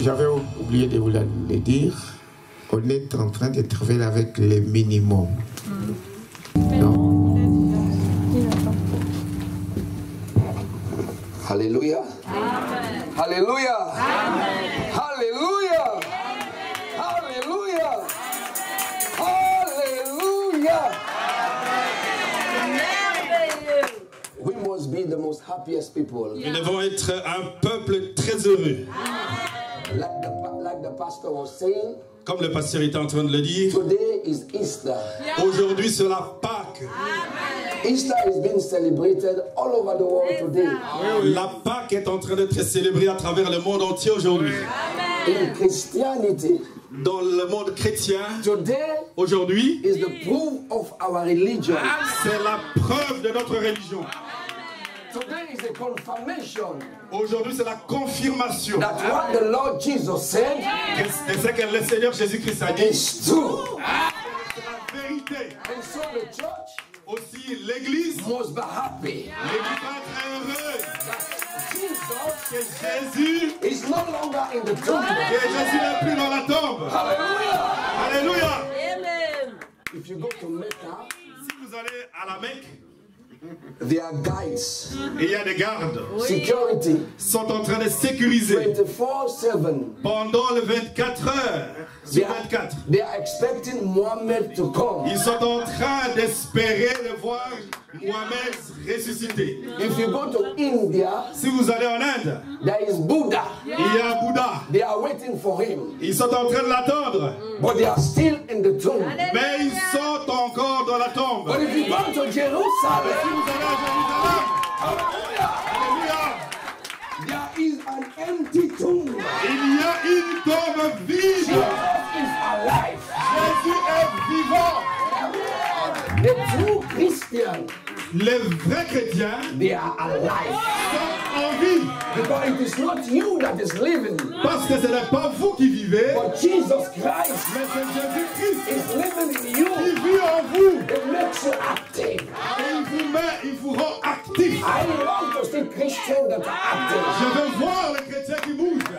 J'avais oublié de vous le dire, on est en train de travailler avec les minimums. Alléluia. Alléluia. Alléluia. Alléluia. Alléluia. We must be the most happiest people. Nous devons être un peuple très heureux. Like the pastor was saying, comme le pasteur était en train de le dire, today is Easter. Aujourd'hui c'est la Pâque. Easter is being celebrated all over the world today. La Pâque est en train d'être célébrée à travers le monde entier aujourd'hui. In Christianity, dans le monde chrétien, aujourd'hui, is the proof of our religion. C'est la preuve de notre religion. Today is a confirmation. Aujourd'hui, c'est la confirmation. That what the Lord Jesus said, c'est ce que le Seigneur Jésus-Christ a dit. Is true. C'est la vérité. And so the church aussi l'Église must be happy. L'Église va être heureuse. Que Jésus is no longer in the tomb. Que Jésus n'est plus dans la tombe. Hallelujah. Alléluia. Amen. If you go to Mecca, si vous allez à la Mecque, there are guides. Et il y a des gardes. Security. Sont en train de sécuriser. 24/7. Pendant les 24 heures. Sur 24. They are expecting Muhammad to come. Ils sont en train d'espérer de voir Mohamed ressuscité. If you go to India, si vous allez en Inde, there is Buddha. Il y a Bouddha. They are waiting for him. Ils sont en train de l'attendre. But they are still in the tomb. Mais ils sont encore dans la tombe. But if you go to Jerusalem, si vous allez à Jérusalem, Hallelujah. There is an empty tomb. Il y a une tombe vide. Jesus is alive. Jésus est vivant. The true Christian, les vrais chrétiens, they are alive. Sont en vie. Because it is not you that is living. Parce que ce n'est pas vous qui vivez. But Jesus Christ, mais c'est Jésus-Christ is living in you. Qui vit en vous. It makes you active. Et il vous rend actif. I love to see Christians that are active. Je veux voir les chrétiens qui bougent.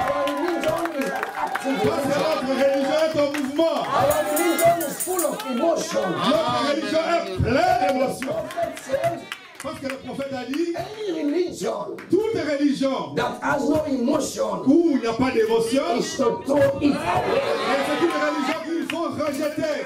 Our religion is an active Parce que notre religion est en mouvement. Our religion is full of emotion. Notre religion est pleine d'émotions. Parce que le prophète a dit, any religion toute religion that has no emotion où il n'y a pas d'émotion, is to throw it away. C'est une religion qu'il faut rejeter.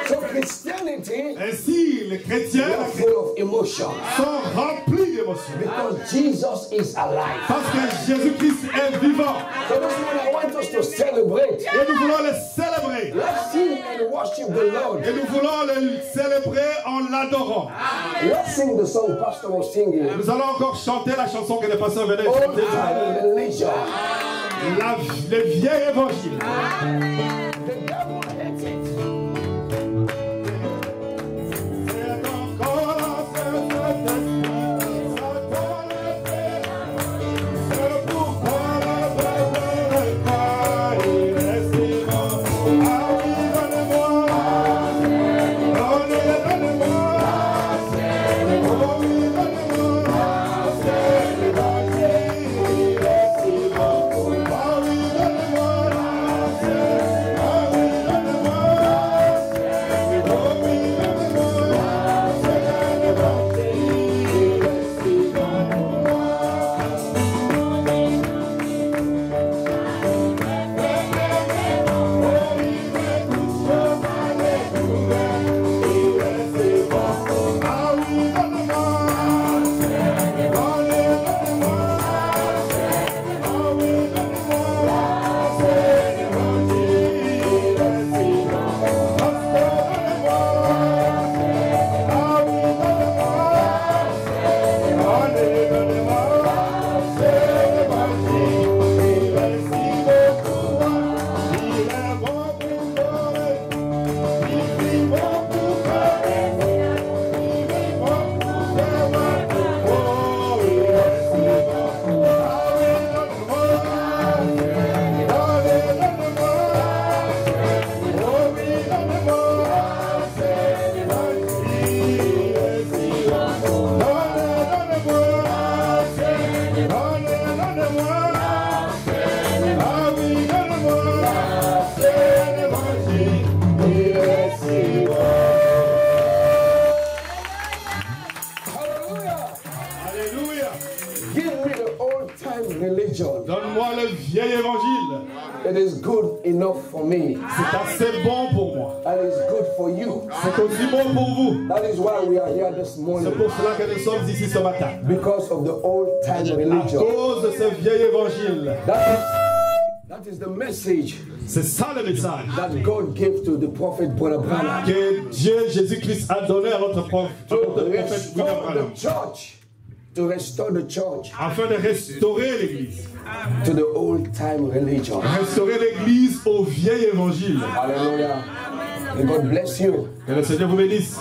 So Christianity, ainsi les chrétiens full of emotion. sont remplis d'émotions. Because Jesus is alive. Parce que Jésus-Christ est vivant. So this morning I want us to celebrate. Et nous voulons le célébrer. Let's sing and worship the Lord. Et nous voulons le célébrer en l'adorant. Let's sing the song Pastor was singing. Nous allons encore chanter la chanson que le pasteur venait de chanter. Le vieil évangile. The devil hates it. It is good enough for me. C'est assez bon pour moi. And it's good for you. C'est aussi bon pour vous. That is why we are here this morning. C'est pour cela que nous sommes ici ce matin. Because of the old time À religion. cause de ce vieil évangile. That is the message C'est ça le message that God gave to the prophet Brother Branham. que Dieu Jésus-Christ a donné à notre prophète To William restore Branham, the church. To restore the church afin de restaurer l'église. to the old time religion. Restaurer l'église au vieil évangile. Hallelujah. May God bless you. Que le Seigneur vous bénisse.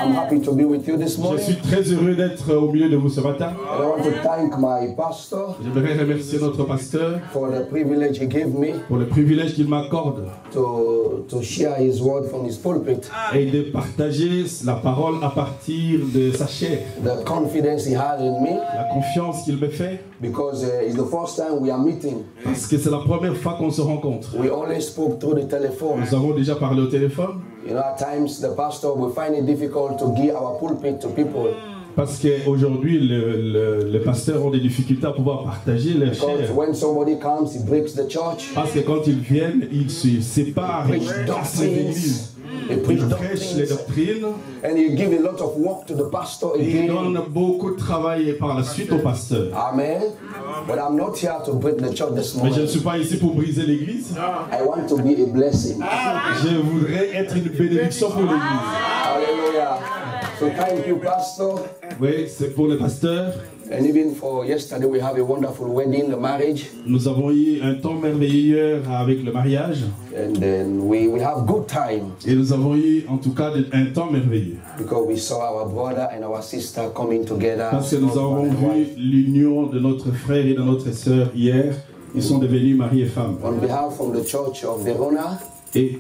I'm happy to be with you this Je morning. suis très heureux d'être au milieu de vous ce matin. And I want to thank my pastor J'aimerais remercier notre pasteur for the privilege he gave me pour le privilège qu'il m'accorde to share his word from his pulpit. et de partager la parole à partir de sa chair. The confidence he had in me, La confiance qu'il me fait, because it's the first time we are meeting. parce que c'est la première fois qu'on se rencontre. We only spoke through the telephone. Nous avons déjà parlé au téléphone. You know, at times the pastor will find it difficult to give our pulpit to people. Parce qu'aujourd'hui, les pasteurs ont des difficultés à pouvoir partager leur chair. Because when somebody comes, he breaks the church. Parce que quand ils viennent, ils se séparent, Preach ils cassent les églises. He preach Ils prêchent les doctrines. doctrines. And he give a lot of work to the pastor Et ils again. donnent beaucoup de travail par la suite au pasteur. Amen. But I'm not here to break the church this Mais je ne morning. suis pas ici pour briser l'église. I want to be a blessing. Je voudrais être une bénédiction pour l'église. Hallelujah. So thank you, pastor. Oui, c'est pour le pasteur. And even for yesterday, we have a wonderful wedding, the marriage. Nous avons eu un temps merveilleux avec le mariage. And then we have good time Et nous avons eu en tout cas un temps merveilleux. because we saw our brother and our sister coming together. Parce que nous avons vu l'union de notre frère et de notre sœur hier. Ils sont devenus mari et femme. On behalf of the Church of Verona, Et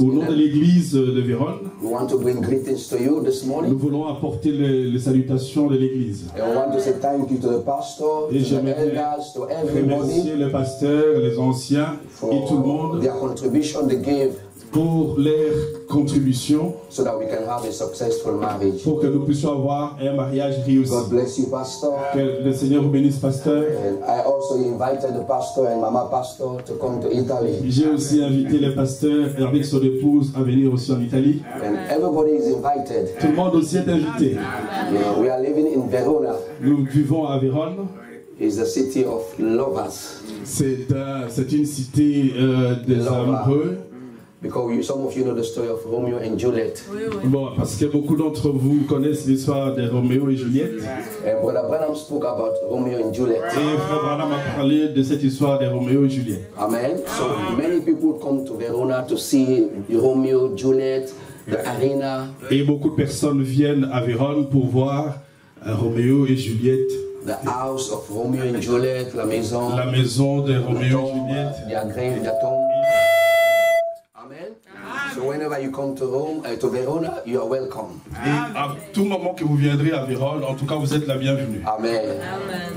au nom de l'église de Vérone, we want to bring greetings to you this nous morning. voulons apporter les salutations de l'église. And we want to say thank you to the pastor, to Et the j'aimerais elders, to remercier everybody le pasteur, les anciens et tout le for monde their contribution they gave pour leur contribution, so that we can have a successful marriage. pour que nous puissions avoir un mariage réussi. God bless you, pastor. Que le Seigneur vous bénisse, pasteur. And I also invited the pastor and Mama Pastor to come to Italy. J'ai aussi invité le pasteur avec son épouse à venir aussi en Italie. And everybody is invited. Tout le monde aussi est invité. You know, we are living in Verona. Nous vivons à Vérone. It's the city of lovers. C'est une cité des amoureux. Because some of you know the story of Romeo and Juliet. Bon, parce que beaucoup d'entre vous connaissent l'histoire de Roméo et Juliette. And Brother Branham spoke about Romeo and Juliet. Et Frère Branham a parlé de cette histoire de Roméo et Juliette. Amen. So many people come to Verona to see Romeo, Juliet, the arena, Et beaucoup de personnes viennent à Vérone pour voir Roméo et Juliette. the house of Romeo and Juliet, la maison, La maison de the Roméo et tomb, Juliette. their grave, their tomb. Amen. So whenever you come to Rome, to Verona, you are welcome. Et à tout moment que vous viendrez à Vérone, en tout cas, vous êtes la bienvenue. Amen.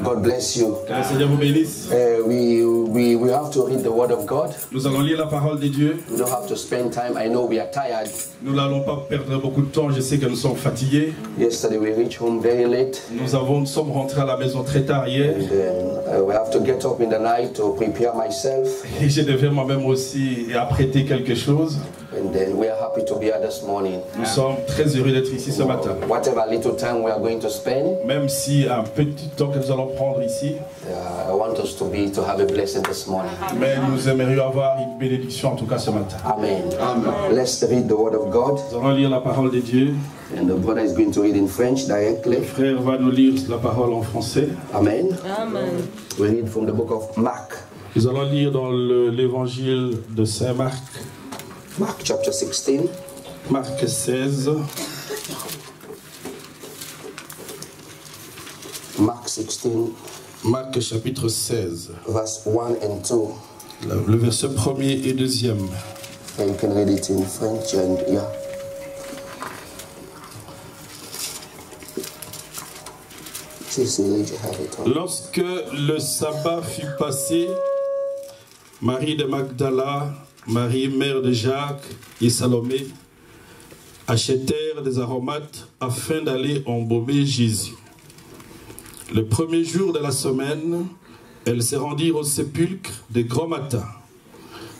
God bless you. Que le Seigneur vous bénisse. We have to read the Word of God. Nous allons lire la parole de Dieu. We don't have to spend time. I know we are tired. Nous n'allons pas perdre beaucoup de temps. Je sais que nous sommes fatigués. Yesterday we reached home very late. Nous sommes rentrés à la maison très tard hier. And then we have to get up in the night to prepare myself. Et je devais moi-même aussi apprêter quelque chose. And then we are happy to be here this morning. Nous sommes très heureux d'être ici ce matin. Whatever little time we are going to spend, Même si un petit temps que nous allons prendre ici, I want us to have a blessing this morning. mais nous aimerions avoir une bénédiction en tout cas ce matin. Amen. Let's read the Word of God. Nous allons lire la parole de Dieu. And the brother is going to read in French directly. Le frère va nous lire la parole en français. Amen. We read from the book of Mark. Nous allons lire dans l'évangile de Saint Marc, Mark chapter 16. Marc 16. Mark 16, Marc chapitre 16, verse 1 and 2. le verset 1er et 2e. And you can read it in French and yeah. Lorsque le sabbat fut passé, Marie de Magdala, Marie mère de Jacques et Salomé achetèrent des aromates afin d'aller embaumer Jésus. Le premier jour de la semaine, elles se rendirent au sépulcre de grand matin,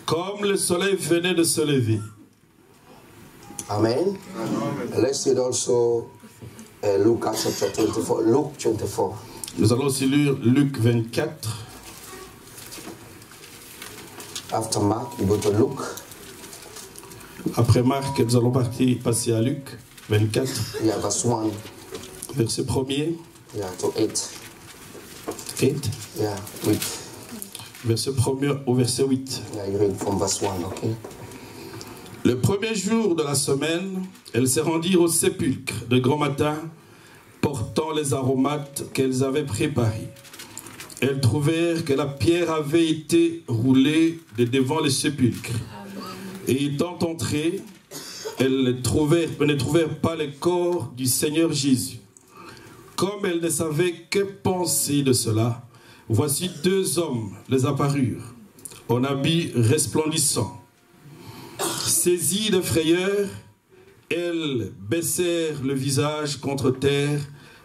comme le soleil venait de se lever. Amen. Let's read also Luke chapter 24. Luke 24. Nous allons aussi lire Luc 24. After Mark, you go to Luke. Après Marc, nous allons passer à Luc 24. Yeah, verse 1. Verset 1er. Yeah, to 8. 8. Yeah, 8. Verset 1er au verset 8. Yeah, you read from verse 1, okay? Le premier jour de la semaine, elles se rendirent au sépulcre de grand matin, portant les aromates qu'elles avaient préparés. Elles trouvèrent que la pierre avait été roulée de devant le sépulcre. Et étant entrées, elles ne trouvèrent pas le corps du Seigneur Jésus. Comme elles ne savaient que penser de cela, voici deux hommes les apparurent, en habits resplendissants. Saisies de frayeur, elles baissèrent le visage contre terre,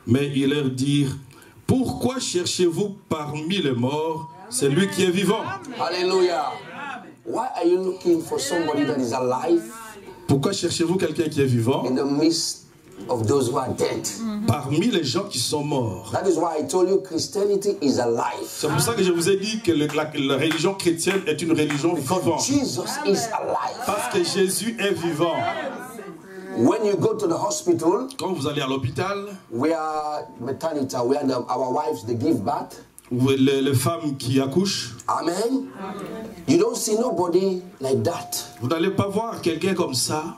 mais ils leur dirent: pourquoi cherchez-vous parmi les morts celui qui est vivant? Alléluia. Why are you looking for somebody that is alive Pourquoi cherchez-vous quelqu'un qui est vivant in the midst of those who are dead? parmi les gens qui sont morts? That is why I told you Christianity is alive. C'est pour ça que je vous ai dit que la religion chrétienne est une religion vivante. Jesus is alive. Parce que Jésus est vivant. When you go to the hospital, Quand vous allez à l'hôpital, where maternity, where our wives they give birth, les femmes qui accouchent, amen. You don't see nobody like that. vous n'allez pas voir quelqu'un comme ça.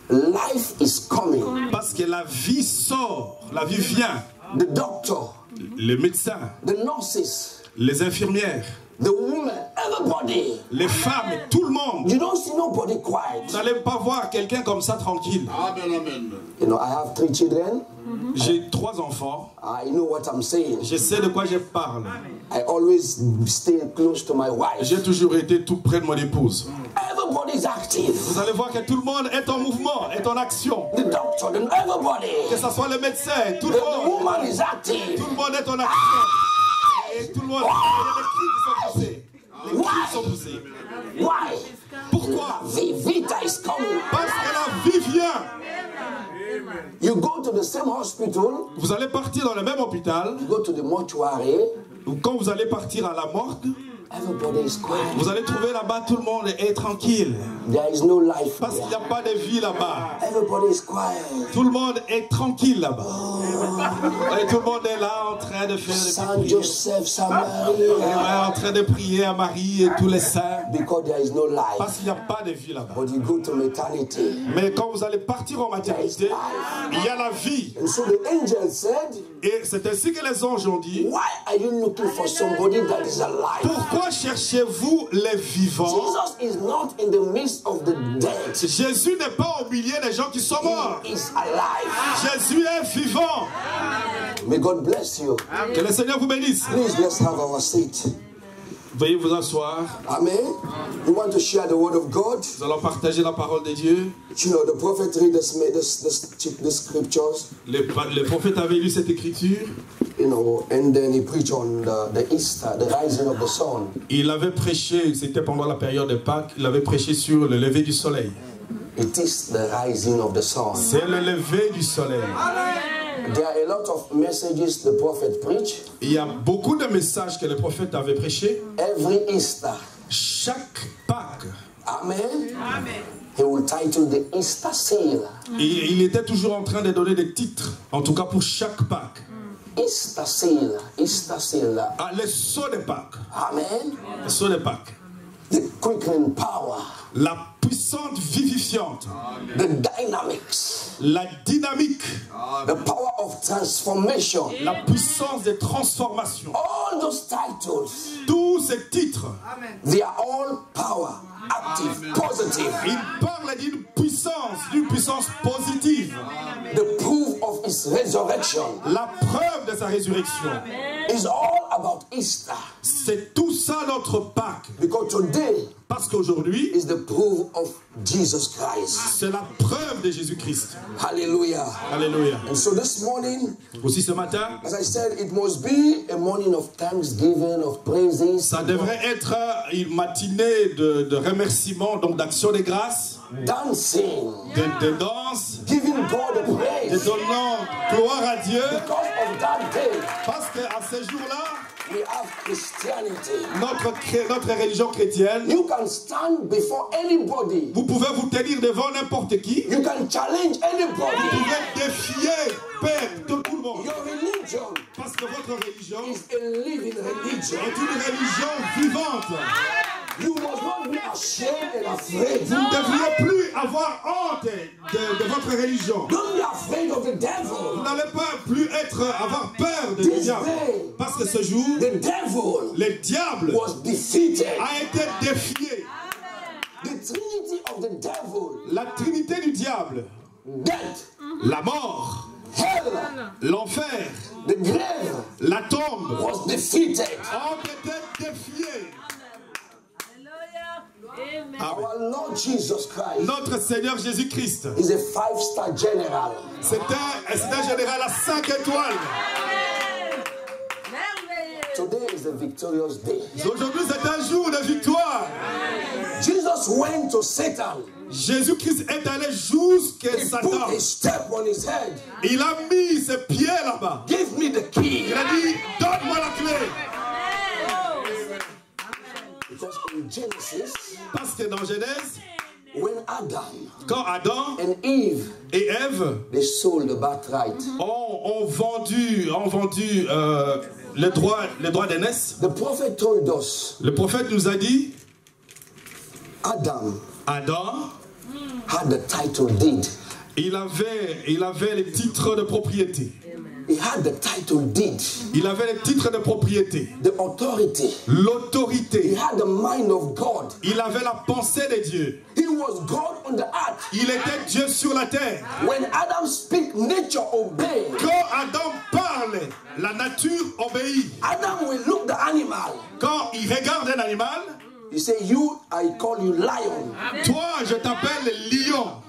Life is coming. Parce que la vie sort, la vie vient. The doctor, Les médecins, the nurses, les infirmières, the women, everybody. les femmes, tout le monde. You don't see nobody quiet. Vous n'allez pas voir quelqu'un comme ça tranquille. Amen, amen. You know, I have 3 children. J'ai 3 enfants. I know what I'm saying. Je sais de quoi je parle. I always stay close to my wife. J'ai toujours été tout près de mon épouse. Everybody's active. Vous allez voir que tout le monde est en mouvement, est en action. The doctor, everybody. Que ce soit le médecin, tout le The monde. woman is active. Tout le monde est en action. Et tout le monde. Il y a des cris qui sont poussés. Les cris sont poussés. Why? Pourquoi? The vita is coming. Parce que la vie vient. You go to the same hospital. Vous allez partir dans le même hôpital. You go to the mortuary. Ou quand vous allez partir à la morgue, Everybody is quiet. vous allez trouver là-bas tout le monde est tranquille. There is no life. Parce qu'il n'y a pas de vie là-bas. Everybody is quiet. Tout le monde est tranquille là-bas. Et tout le monde est là en train de faire des Saint prières. Joseph, Saint Marie. En train de prier à Marie et tous les saints. Because there is no life. Parce qu'il n'y a pas de vie là-bas. But you go to maternity. Mais quand vous allez partir en maternité, il y a la vie. And so the angel said, Et c'est ainsi que les anges ont dit: why are you looking for somebody that is alive? pourquoi cherchez-vous les vivants? Jesus is not in the midst of the dead. Jésus n'est pas au milieu des gens qui sont morts. He is alive. Jésus est vivant. May God bless you. Que le Seigneur vous bénisse. Please, let's have our seat. Veuillez vous asseoir. Amen. We want to share the word of God. Nous allons partager la parole de Dieu. You know, the prophet read the scriptures. Le prophète avait lu cette écriture. You know, and then he preached on the Easter, the rising of the sun. Il avait prêché, c'était pendant la période de Pâques, il avait prêché sur le lever du soleil. It is the rising of the sun. C'est le lever du soleil. There are a lot of messages the prophet preached. Il y a beaucoup de messages que le prophète avait prêchés. Every Easter. Chaque Pâques. Amen. Amen. He will title the Easter seal. Il était toujours en train de donner des titres, en tout cas pour chaque Pâques. Easter seal. Easter seal. Ah, le saut de Pâques. Amen. Le saut de Pâques. The quickening power. La puissante vivifiante. The dynamics. La dynamique. The power of transformation. La puissance de transformation. All those titles. Tous ces titres. They are all power. Active. Positive. Il parle d'une puissance positive. The proof of his resurrection. La preuve de sa résurrection. Is all about Easter. C'est tout ça notre Pâques. Because today, Parce qu'aujourd'hui, is the proof of Jesus Christ. c'est la preuve de Jésus-Christ. Hallelujah. Alléluia. And so this morning, Aussi ce matin, as I said, it must be a morning of thanksgiving, of praises. ça devrait être une matinée de remerciements, donc d'action de grâce, Dancing, de danse, giving God a de praise. donnant gloire à Dieu. Because of that day, Parce qu'à ce jour-là, we have Christianity. notre religion chrétienne, You can stand before anybody. vous pouvez vous tenir devant n'importe qui. You can challenge Vous anybody. pouvez défier, père, de tout le monde. Your religion Parce que votre religion is a living religion. est une religion vivante. You must not be ashamed and afraid. Vous ne devriez plus avoir honte de votre religion. Don't be afraid of the Vous devil. n'allez pas plus avoir peur du This diable. day, Parce que ce jour, the devil le diable was defeated. a été défié. The trinity of the devil, La trinité du diable, death, la mort, hell, l'enfer, the grave, la tombe, was defeated. ont été défiés. Amen. Our Lord Jesus Christ Notre Seigneur Jésus-Christ, is a 5-star general. c'est un général à 5 étoiles. Today is a victorious day. Aujourd'hui, c'est un jour de victoire. Jesus went to Satan. Jésus-Christ est allé jusqu'à He Satan. put a step on his head. Il a mis ses pieds là-bas. Give me the key. Il a dit, donne-moi la clé. Because in Genesis, Parce que dans Genèse, when Adam quand Adam and Eve, et Ève they sold the birthright, ont vendu les droits d'aînesse, the prophet told us le prophète nous a dit, Adam Adam, had the title deed. il avait les titres de propriété. He had the title deed, Il avait les titres de propriété, the authority. He l'autorité. had the mind of God. Il avait la pensée de Dieu. He was God on the earth. Il était Dieu sur la terre. When Adam speak, nature obey. Quand Adam parle, la nature obéit. Adam will look the animal. Quand il regarde un animal, He say, "You, I call you lion." toi, je t'appelle lion.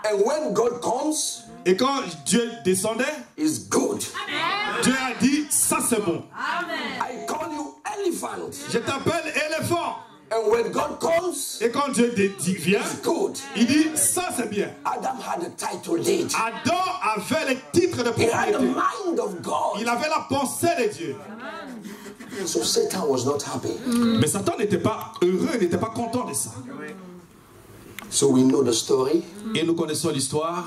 And when God comes, Et quand Dieu descendait, is good. Dieu a dit, ça c'est bon. I call you elephant. Je t'appelle éléphant. And when God comes, Et quand Dieu vient, it's good. il dit, ça c'est bien. Adam had the title deed. Adam avait les titres de He had the propriété. mind of God. Il avait la pensée de Dieu. So Satan was not happy. Mais Satan n'était pas heureux, il n'était pas content de ça. So we know the story. Et nous connaissons l'histoire.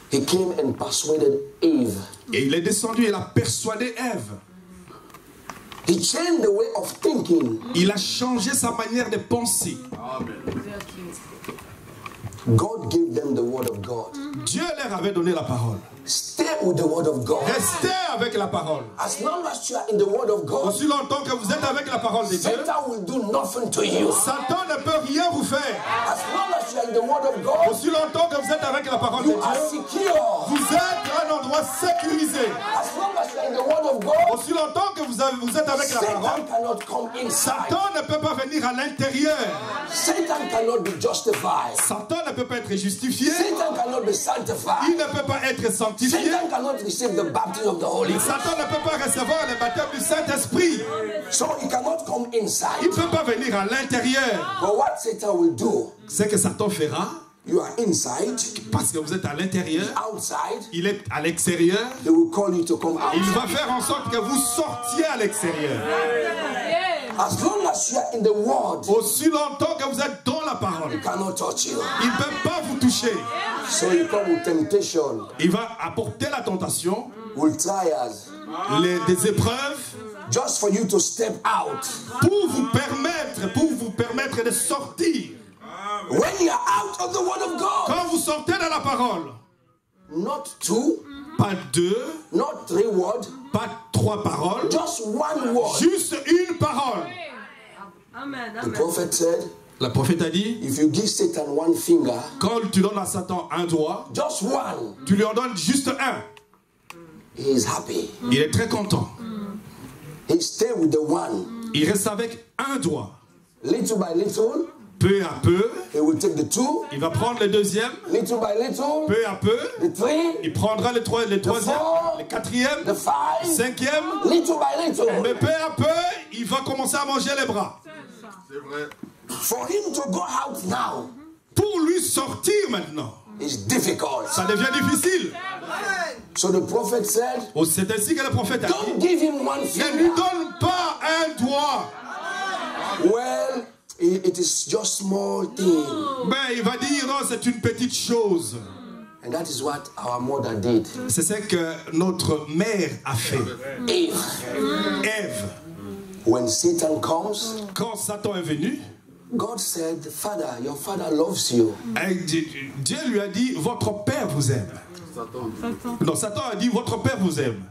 He came and persuaded Eve. Et il est descendu, il a persuadé Ève. He changed the way of thinking. Il a changé sa manière de penser. God gave them the word of God. Dieu leur avait donné la parole. Stay with the word of God. Restez avec la parole. As long as you are in the word of God, Aussi longtemps que vous êtes avec la parole de Dieu, Satan will do nothing to you. Satan ne peut rien vous faire. As long as you are in the word of God, Aussi longtemps que vous êtes avec la parole de you are Dieu, secure. vous êtes à un endroit sécurisé. As long as you are in the word of God, Aussi longtemps que vous êtes avec la parole, Satan cannot come inside. Satan ne peut pas venir à l'intérieur. Satan cannot be justified. Satan ne peut pas être justifié. Satan cannot be Il sanctified. ne peut pas être sanctifié. Satan cannot receive the baptism of the Holy Ghost. Satan ne peut pas recevoir le baptême du Saint-Esprit. So he cannot come Il inside. ne peut pas venir à l'intérieur. But what Satan will do, C'est que Satan fera, you are inside, parce que vous êtes à l'intérieur, outside, il est à l'extérieur. he will call you to come Il out. va faire en sorte que vous sortiez à l'extérieur. As long as you are in the word, Aussi longtemps que vous êtes dans la parole, he cannot touch you. il ne peut pas vous toucher. So you come with temptation, Il va apporter la tentation, with trials, des épreuves, just for you to step out. pour vous permettre de sortir. When you are out of the word of God, Quand vous sortez de la parole, not two, pas deux, not three words, pas trois paroles, just one word. juste une parole. The prophet said, Le prophète a dit, if you give Satan one finger, quand tu donnes à Satan un doigt, just one, tu lui en donnes juste un. he is happy. Il est très content. He stay with the one. Il reste avec un doigt. Little by little, peu à peu, he will take the 2. il va prendre le deuxième. Little by little, Peu à peu, the 3. il prendra le troisième, le quatrième, The 5. cinquième. Little by little. Mais peu à peu, il va commencer à manger les bras. C'est vrai. For him to go out now Pour lui sortir maintenant, is difficult. ça devient difficile. So the prophet said, Oh, c'est ainsi que le prophète a dit. don't give him one Ne lui finger. donne pas un doigt. Well, it is just small thing. Ben, il va dire, non, c'est une petite chose. And that is what our mother did. C'est ce que notre mère a fait. Eve. Ève, When Satan comes, quand Satan est venu, God said, Father, your father loves you. Dieu lui a dit, votre père vous aime. Non, Satan a dit, votre père vous aime.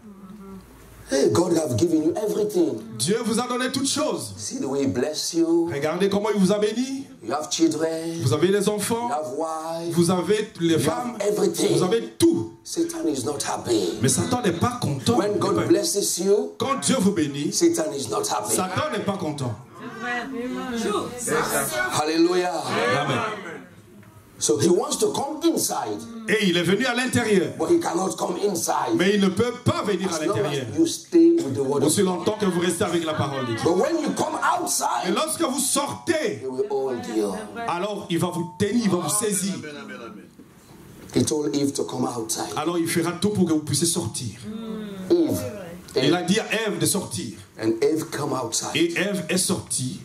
Hey, God have given you everything. Dieu vous a donné toutes choses. See the way he bless you. Regardez comment il vous a béni. You have children. Vous avez les enfants. You have wife. Vous avez les You femmes. have everything. Vous avez tout. Satan is not happy. Mais Satan n'est pas content. When God blesses you, Quand Dieu vous bénit, Satan is not happy. Satan n'est pas content. Hallelujah. Amen. So he wants to come inside, Et il est venu à l'intérieur. but he cannot come inside Mais il ne peut pas venir à as long l'intérieur. as you stay with the word of Aussi God. longtemps que vous restez avec la parole de Dieu. But when you come Et outside, lorsque vous sortez, he will hold you. alors il va vous tenir, il va vous saisir. He told Eve to come outside. Alors il fera tout pour que vous puissiez sortir. Eve. Il a dit à Ève de sortir. And Eve come outside. Et Ève est sortie.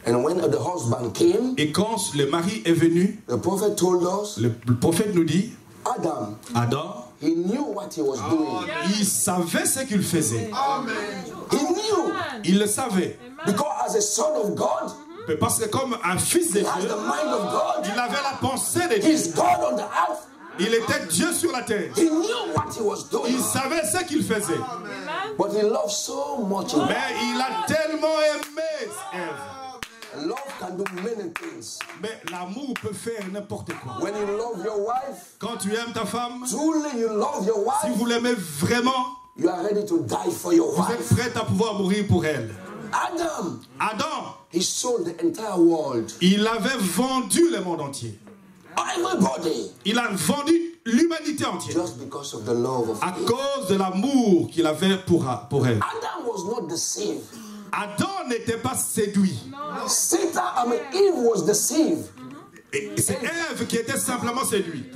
And when the husband came, Et quand le mari est venu, the prophet told us, le prophète nous dit, Adam, Adam, he knew what he was doing. il savait ce qu'il faisait. He knew. Il le savait. Because as a son of God, Mais parce que comme un fils de he has Dieu, the mind of God. il avait la pensée de Dieu. He's God on the earth. Il était Dieu sur la terre. He knew what he was doing. Il savait ce qu'il faisait. But he loved so much. Mais il a tellement aimé Ève. Love can do many things. Mais l'amour peut faire n'importe quoi. When you love your wife, Quand tu aimes ta femme, truly you love your si wife, vous l'aimez vraiment, you are ready to die for your vous êtes wife. prêt à pouvoir mourir pour elle. Adam, Adam, he sold the entire world. il avait vendu le monde entier. Everybody. Il a vendu l'humanité entière Just because of the love of à Eve. cause de l'amour qu'il avait pour elle. Adam was not deceived. Adam n'était pas séduit. Eve was deceived. Et c'est Ève qui était simplement séduite.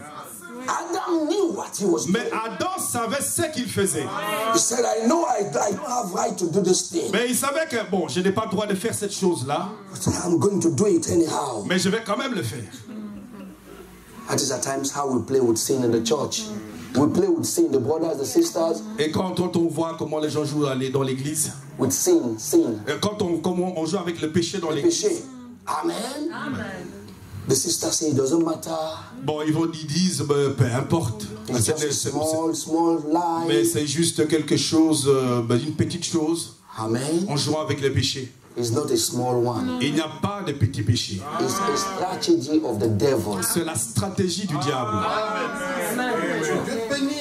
Adam knew what he was doing. Mais Adam savait ce qu'il faisait. He said, I know I don't have right to do this thing, Mais il savait que, bon, je n'ai pas le droit de faire cette chose-là, but I'm going to do it anyhow. mais je vais quand même le faire. That is at times how we play with sin in the church. We play with sin, the brothers, the sisters, Et quand on voit comment les gens jouent dans l'église, with sin. comment on joue avec le péché dans l'église, Péché. Amen. The sister say it doesn't matter. bon, ils disent, peu importe. It's just a small lie. Mais c'est juste quelque chose, une petite chose, Amen. en jouant avec le péché. It's not a small one. Il n'y a pas de petits péchés. It's a strategy of the devil. C'est la stratégie du diable.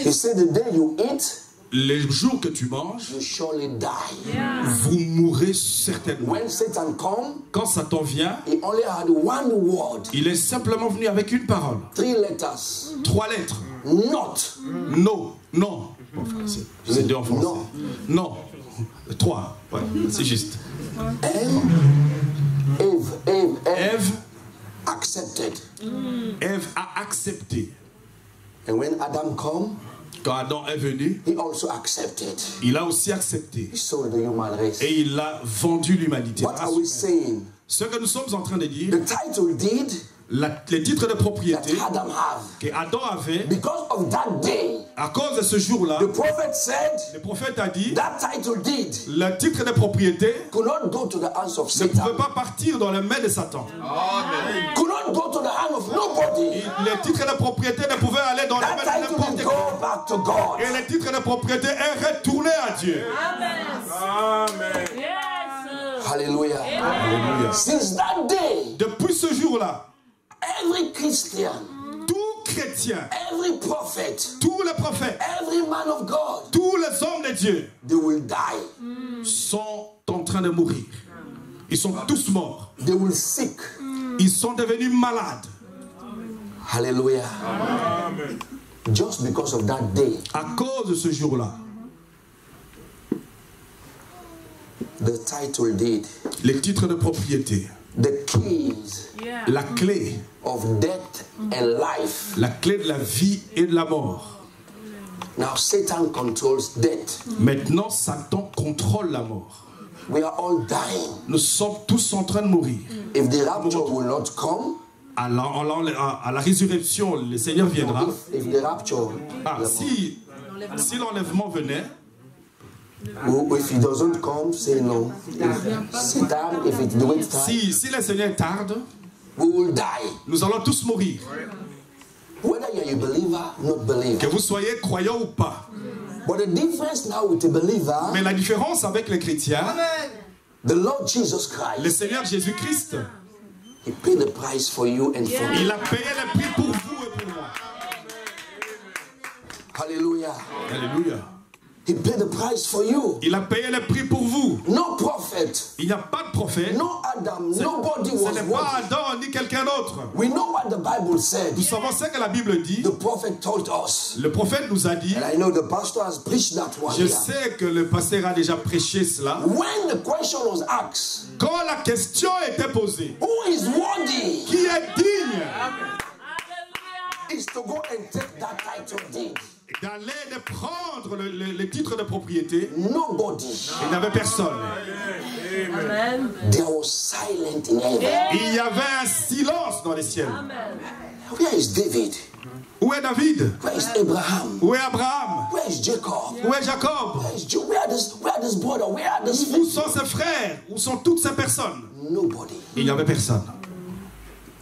He said the day you eat, Les jours que tu manges, you surely die. vous mourrez certainement. When Satan come, Quand Satan vient, he only had one word, il est simplement venu avec une parole. 3 letters. 3 lettres. Not. Non. Non. En français. C'est deux en français. Non. Non. 3. Ouais, c'est juste. Ève Accepted. Ève a accepté. And when Adam come, Quand Adam est venu, he also accepted. il a aussi accepté. He sold the human race. Et il a vendu l'humanité. What are we saying? Ce que nous sommes en train de dire, The title deed les titres de that propriété Adam have. qu'Adam avait, Because of that day, à cause de ce jour-là, the prophet said le prophète a dit, that title deed le titre de propriété could not go to the hands of ne pouvait Satan. pas partir dans les mains de Satan. Could not go to the hand of nobody. Les titres de propriété ne pouvaient aller dans les mains That de title n'importe will qui. go back to God. Et les titres de propriété est retourné à Dieu. Amen. Hallelujah. Alléluia. Since that day, Depuis ce jour-là, every Christian, tout chrétien, every prophet, tous les prophètes, every man of God, tous les hommes de Dieu they will die. sont en train de mourir. Ils sont tous morts. They will sick. Ils sont devenus malades. Hallelujah. Amen. Just because of that day. À cause de ce jour-là. The title deed. Les titres de propriété. The keys. La clé. Of death and life. La clé de la vie et de la mort. Now Satan controls death. Maintenant, Satan contrôle la mort. We are all dying. Nous sommes tous en train de mourir. If the rapture will not come, à la résurrection, le Seigneur viendra. If the rapture, si l'enlèvement venait, if he doesn't come, say no. Satan, if it do it time, si le Seigneur tarde, we will die. Nous allons tous mourir. Whether you're a believer, not believer. Que vous soyez croyant ou pas. But the difference now with a believer, mais la différence avec les chrétiens, the Lord Jesus Christ, le Seigneur Jésus-Christ, He paid the price for you and for me. Il a payé le prix pour vous et pour moi. Hallelujah. Alléluia. He paid the price for you. Il a payé le prix pour vous. No prophet. Il n'y a pas de prophète. No Adam. Nobody was. Ce n'est pas Adam ni quelqu'un d'autre. We know what the Bible said. Nous savons ce que la Bible dit. The prophet told us. Le prophète nous a dit. And I know the pastor has preached that one. Je sais que le pasteur a déjà prêché cela. When the question was asked, quand la question était posée, who is worthy? Qui est digne? Is to go and take that title deed. D'aller de prendre le titre de propriété. Nobody. Il n'y avait personne. Amen. There was silence in heaven. Il y avait un silence dans les ciels. Amen. Where is David? Où est David? Where is Abraham? Où est Abraham? Where is Jacob? Où est Jacob? Where this brother? Where are these Où sont ses frères? Où sont toutes ces personnes? Nobody. Il n'y avait personne.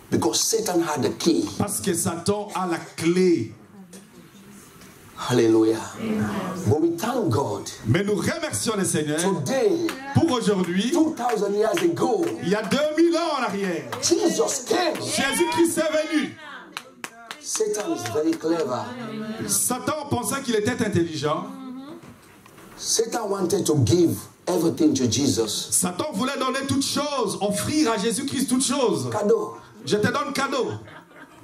Because Satan had the key. Parce que Satan a la clé. Hallelujah. But we thank God. Mais nous remercions le Seigneur. Today, pour aujourd'hui, 2000 years ago, il y a 2000 ans en arrière, Jesus came. Jésus-Christ est venu. Satan is very clever. Satan pensait qu'il était intelligent. Satan wanted to give everything to Jesus. Satan voulait donner toutes choses, offrir à Jésus-Christ toutes choses. Cadeau. Je te donne cadeau.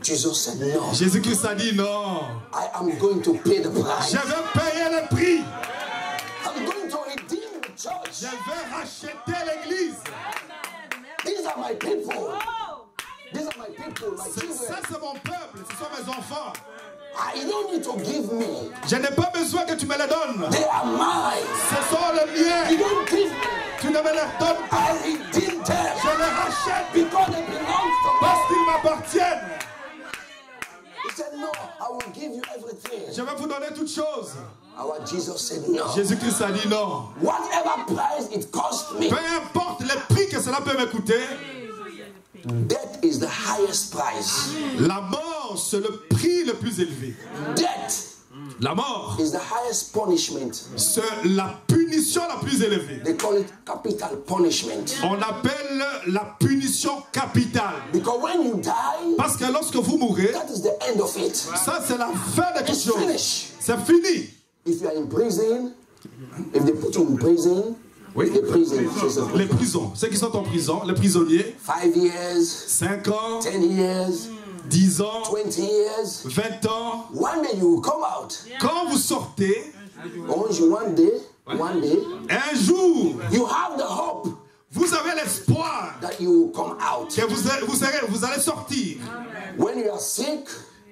Jesus said no. Jésus-Christ a dit non. I am going to pay the price. Je vais payer le prix. I'm going to redeem the church. Je vais racheter l'église. These are my people. These are my people, my children. Ça c'est mon peuple, ce sont mes enfants. I don't need to give me. Je n'ai pas besoin que tu me les donnes. They are mine. Ce sont les miens. You don't give me. Tu ne me les donnes pas. I redeem them. Je les rachète because they belong to me. Parce qu'ils m'appartiennent. He said, no, I will give you everything. Je vais vous donner toutes choses. Our Jesus said no. Jésus-Christ a dit non. Whatever price it cost me. Peu importe le prix que cela peut me coûter. Death is the highest price. La mort, c'est le prix le plus élevé. Death. La mort is the highest punishment. C'est la punition la plus élevée. They call it capital punishment. On appelle la punition capitale. Because when you die, parce que lorsque vous mourrez, that is the end of it. Ça c'est la fin de quelque chose. C'est fini. If you are in prison, if they put you in prison, oui. Les prisons, ceux qui sont en prison, les prisonniers. 5 years, 5 ans, 10 years. 10 ans, 20 years, 20 ans. One day you will come out. Quand vous sortez, one day, un jour, you have the hope. Vous avez l'espoir that you will come out. Que vous allez sortir. When you are sick,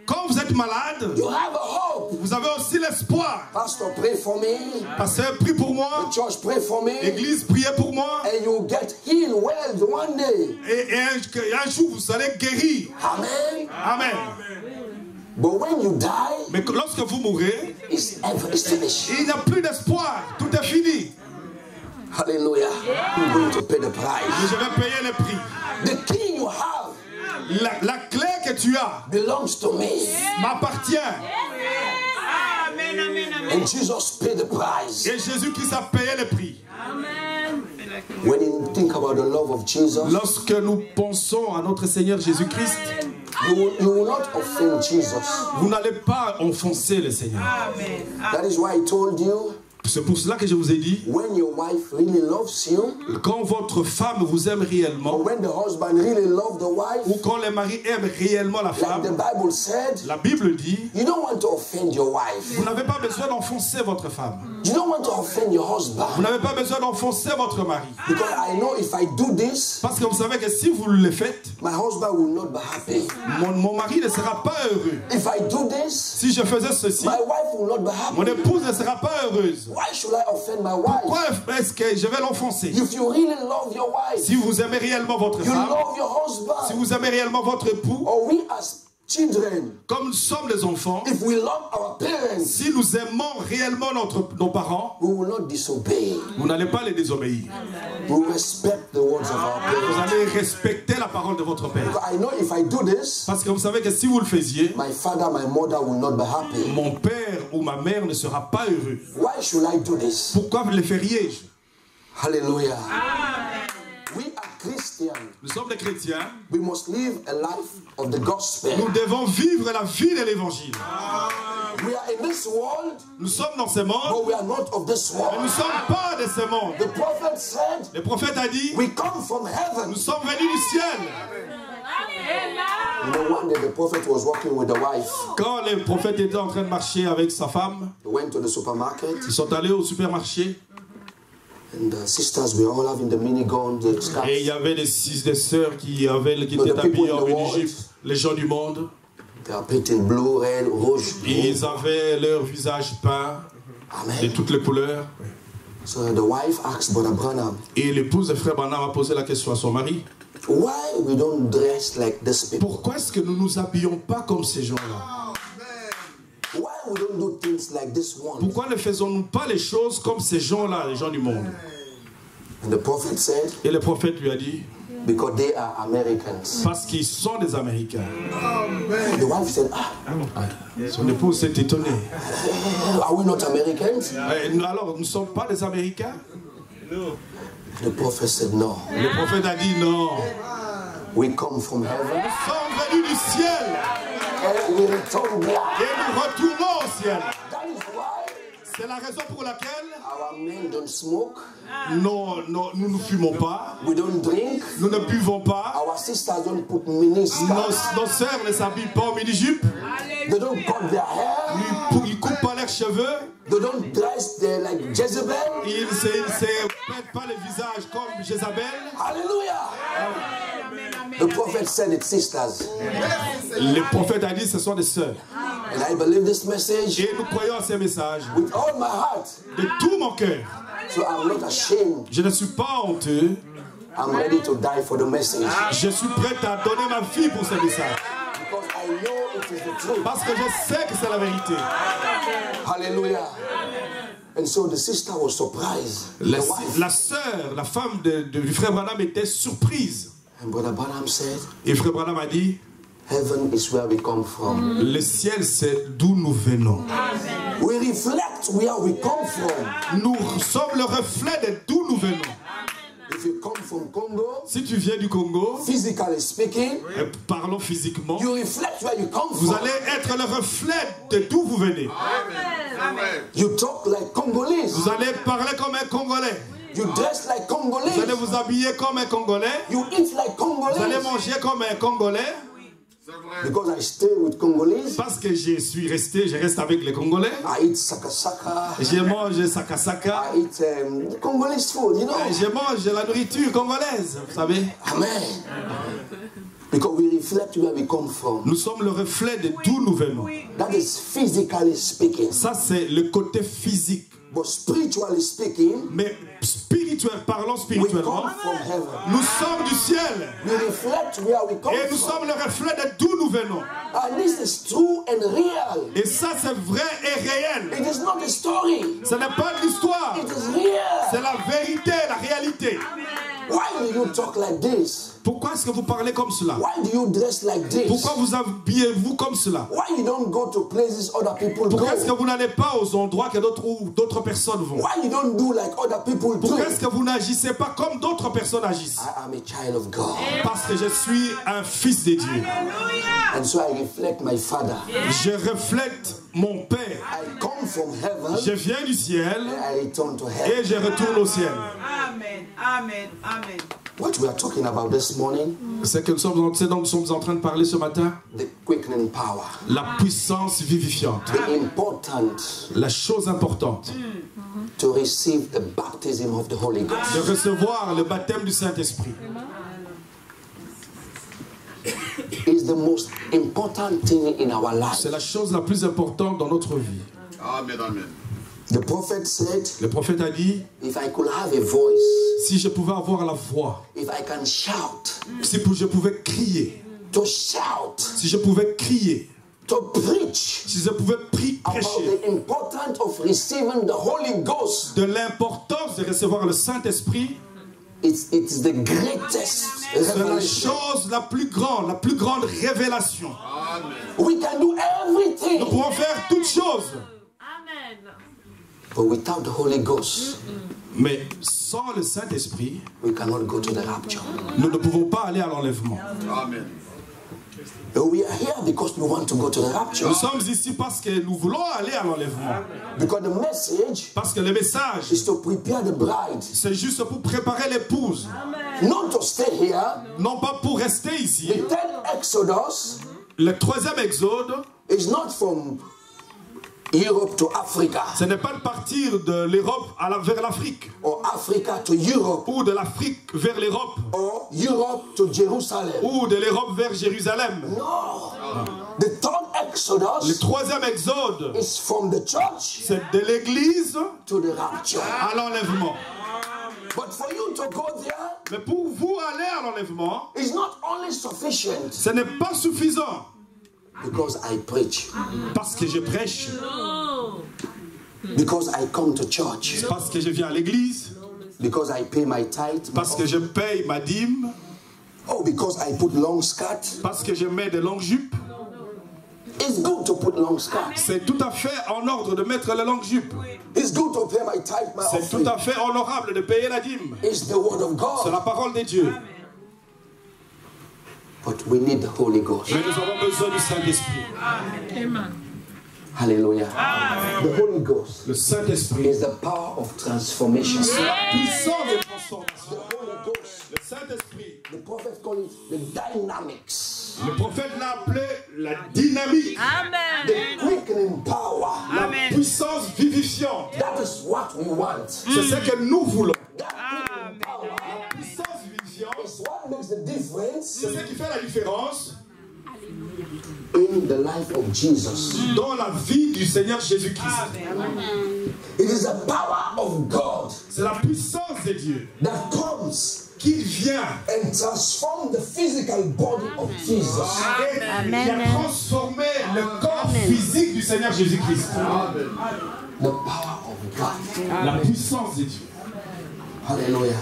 quand vous êtes malade, you have a hope. Vous avez aussi l'espoir. Pastor, pray for me. Pasteur, prie pour moi. The church, pray for me. Église, priez pour moi. And you get healed well one day. Et un jour, vous allez guérir. Amen. Amen. But when you die, mais lorsque vous mourrez, it's finished. Il n'y a plus d'espoir. Tout est fini. Hallelujah. I'm going to pay the price. Mais je vais payer le prix. The key you have. La clé que tu as belongs to me. M'appartient. Amen, amen, amen. And Jesus paid the price. Et Jésus-Christ a payé le prix. Amen. When you think about the love of Jesus, lorsque nous pensons à notre Seigneur Jésus-Christ, you will not offend Jesus. Vous n'allez pas offenser le Seigneur. Amen. That is why I told you. C'est pour cela que je vous ai dit, when your wife really loves you, quand votre femme vous aime réellement, or when the husband really loves the wife, ou quand les maris aiment réellement la like femme, the Bible said, la Bible dit, you don't want to offend your wife. vous n'avez pas besoin d'enfoncer votre femme. You don't want to offend your Vous husband. n'avez pas besoin d'enfoncer votre mari. Because I know if I do this, Parce que vous savez que si vous le faites, my husband will not be happy. mon mari ne sera pas heureux. If I do this, Si je faisais ceci, my wife will not be happy. mon épouse ne sera pas heureuse. Why should I offend my wife? Pourquoi est-ce que je vais l'enfoncer? If you really love your wife, Si vous aimez réellement votre you femme, love your si husband, vous aimez réellement votre époux, or we as children, comme nous sommes des enfants, if we love our parents, si nous aimons réellement nos parents, we will not disobey. vous n'allez pas les désobéir. We will respect the words of our Vous parents. allez respecter la parole de votre père. Because I know if I do this, Parce que vous savez que si vous le faisiez, my father, my mother will not be happy. mon père ou ma mère ne sera pas heureux. Why should I do this? Pourquoi vous le feriez-je? Hallelujah. We are Christians. Nous sommes des chrétiens. We must live a life of the gospel. Nous devons vivre la vie de l'évangile. We are in this world, Nous sommes dans ce monde, but we are not of this mais nous ne world. sommes pas de ce monde. The prophet said, Le prophète a dit, we come from heaven. nous sommes venus du ciel. You know, one day the prophet was walking with the wife. Quand le prophète était en train de marcher avec sa femme, He went to the supermarket, ils sont allés au supermarché and the sisters were all having the minigun, the scarf. et il y avait des sœurs qui But étaient the people habillées in en the world, mini-jupe, les gens du monde. They are painted blue, red, rouge. Et ils avaient leur visage peint de Amen. toutes les couleurs. So the wife asked Brother Branham, Et l'épouse de frère Branham a posé la question à son mari. why we don't dress like this people? Pourquoi est-ce que nous ne nous habillons pas comme ces gens-là? Why we don't do things like this one? Pourquoi ne faisons-nous pas les choses comme ces gens-là, les gens du monde? And the prophet said, Et le prophète lui a dit, because they are Americans. parce qu'ils sont des Américains. The wife said, Son épouse s'est étonnée. are we not Americans? Alors, nous ne sommes pas des Américains? The prophet said, no. Le prophète a dit non. We come from heaven Nous sommes venus du ciel and we return back. et nous retournons au ciel. That is why C'est la raison pour laquelle our men don't smoke, non, nous ne fumons pas, we don't drink, nous ne buvons pas, our sisters don't put mini scarves, nos sœurs ne s'habillent pas en mini-jupe, they don't cut their hair, ils coupent pas leurs cheveux, they don't dress like Jezebel. ils ne se peignent pas le visage comme Jézabel. Hallelujah. The prophet said it, sisters. Le prophète a dit ce sont des sœurs. And I believe this message Et nous croyons à ces messages with all my heart. de tout mon cœur. So I'm not ashamed. Je ne suis pas honteux. I'm ready to die for the message. Je suis prêt à donner ma vie pour ce message. Because I know it is the truth. Parce que je sais que c'est la vérité. Hallelujah. And so the sister was surprised. The wife. La sœur, la femme du frère Branham était surprise. And Brother Branham said, Et frère Branham a dit, heaven is where we come from. le ciel c'est d'où nous venons. We reflect where we come from. Nous sommes le reflet de d'où nous venons. If you come from Congo, Si tu viens du Congo, physically speaking, parlons physiquement, you reflect where you come vous from. allez être le reflet de d'où vous venez. You talk like Congolese. Vous allez parler comme un Congolais. You dress like Vous allez Congolese. vous habiller comme un Congolais. You eat like Vous allez Congolese. manger comme un Congolais. Because I stay with Congolese, Parce que je reste avec les Congolais. I eat sakasaka. Je mange sakasaka. I eat Congolese food, you know. Je mange la nourriture congolaise, vous savez. Amen. Because we reflect where we come from. Nous sommes le reflet de d'où nous venons. That is physically speaking. Ça, c'est le côté physique. But spiritually speaking, Mais parlons we spirituellement. come from heaven. Nous sommes du ciel. We reflect where we come Et nous from. sommes le reflet de d'où nous venons. And this is true and real. Et ça, c'est vrai et réel. It is not a story. Ce n'est pas de l'histoire. It is real. C'est la vérité, la réalité. Why do you talk like this? Pourquoi est-ce que vous parlez comme cela? Why do you dress like this? Pourquoi vous habillez-vous comme cela? Why you don't go to places other people go? Pourquoi est-ce que vous n'allez pas aux endroits que d'autres personnes vont? Why you don't do like other people do? Pourquoi est-ce que vous n'agissez pas comme d'autres personnes agissent? I am a child of God. Parce que je suis un fils de Dieu. And so I reflect my father. Je reflète mon Père. I come from heaven. Je viens du ciel And I return to heaven. et je retourne au ciel. Amen. Amen. Amen. What we are talking about this morning, C'est que c'est dont nous sommes en train de parler ce matin. the quickening power. La puissance vivifiante. The important La chose importante. to receive the baptism of the Holy Ghost. De recevoir le baptême du Saint-Esprit. Is the most important thing in our life. C'est la chose la plus importante dans notre vie. Amen, amen. The prophet said, Le prophète a dit, if I could have a voice, si je pouvais avoir la voix, if I can shout, si je pouvais crier, to shout, si je pouvais crier, to preach si je pouvais about prêcher the importance of receiving the Holy Ghost, de l'importance de recevoir le Saint-Esprit, it's the greatest c'est la revelation. chose la plus grande révélation. We can do Nous everything, pouvons faire toutes choses, but without the Holy Ghost, mais sans le Saint-Esprit, we cannot go to the rapture. nous ne pouvons pas aller à l'enlèvement. Amen. We are here because we want to go to the rapture. Nous sommes ici parce que nous voulons aller à l'enlèvement. Because the message Parce que le message, is to prepare the bride, c'est juste pour préparer l'épouse. not to stay here. Non pas pour rester ici. The third Exodus Le troisième exode, is not from Europe to Africa, ce n'est pas de partir de l'Europe vers l'Afrique, or Africa to Europe, ou de l'Afrique vers l'Europe, or Europe to Jerusalem. ou de l'Europe vers Jérusalem. No. The third Le Exodus troisième exode, is from the church c'est de l'église to the rapture. à l'enlèvement. But for you to go there Mais pour vous aller à l'enlèvement, is not only sufficient ce n'est pas suffisant because I preach, parce que je prêche, because I come to church, parce que je viens à l'église, because I pay my tithe, parce que je paye ma dîme, oh, because I put long skirt. parce que je mets des longues jupes. It's good to put long skirt. C'est tout à fait en ordre de mettre les longues jupes. It's good to pay my tithe, my C'est tout offering. à fait honorable de payer la dîme. It's the word of C'est God. la parole de Dieu. But we need the Holy Ghost. Mais nous avons besoin du Saint-Esprit. Hallelujah. The Holy Ghost Le Saint-Esprit, is the power of transformation. la puissance de The transformation. Holy Ghost, Le Saint-Esprit, the prophet called it the dynamics, le prophète l'a appelé la dynamique, the quickening power. la puissance vivifiante. That is what we want. C'est ce que nous voulons. That quickening power La puissance vivifiante, is what makes the difference c'est ce qui fait la différence in the life of Jesus. dans la vie du Seigneur Jésus-Christ. It is the power of God C'est la puissance de Dieu that comes qui vient and transform the physical body of Jesus. et qui a transformé le corps physique du Seigneur Jésus-Christ. The power of God. La puissance de Dieu. Hallelujah.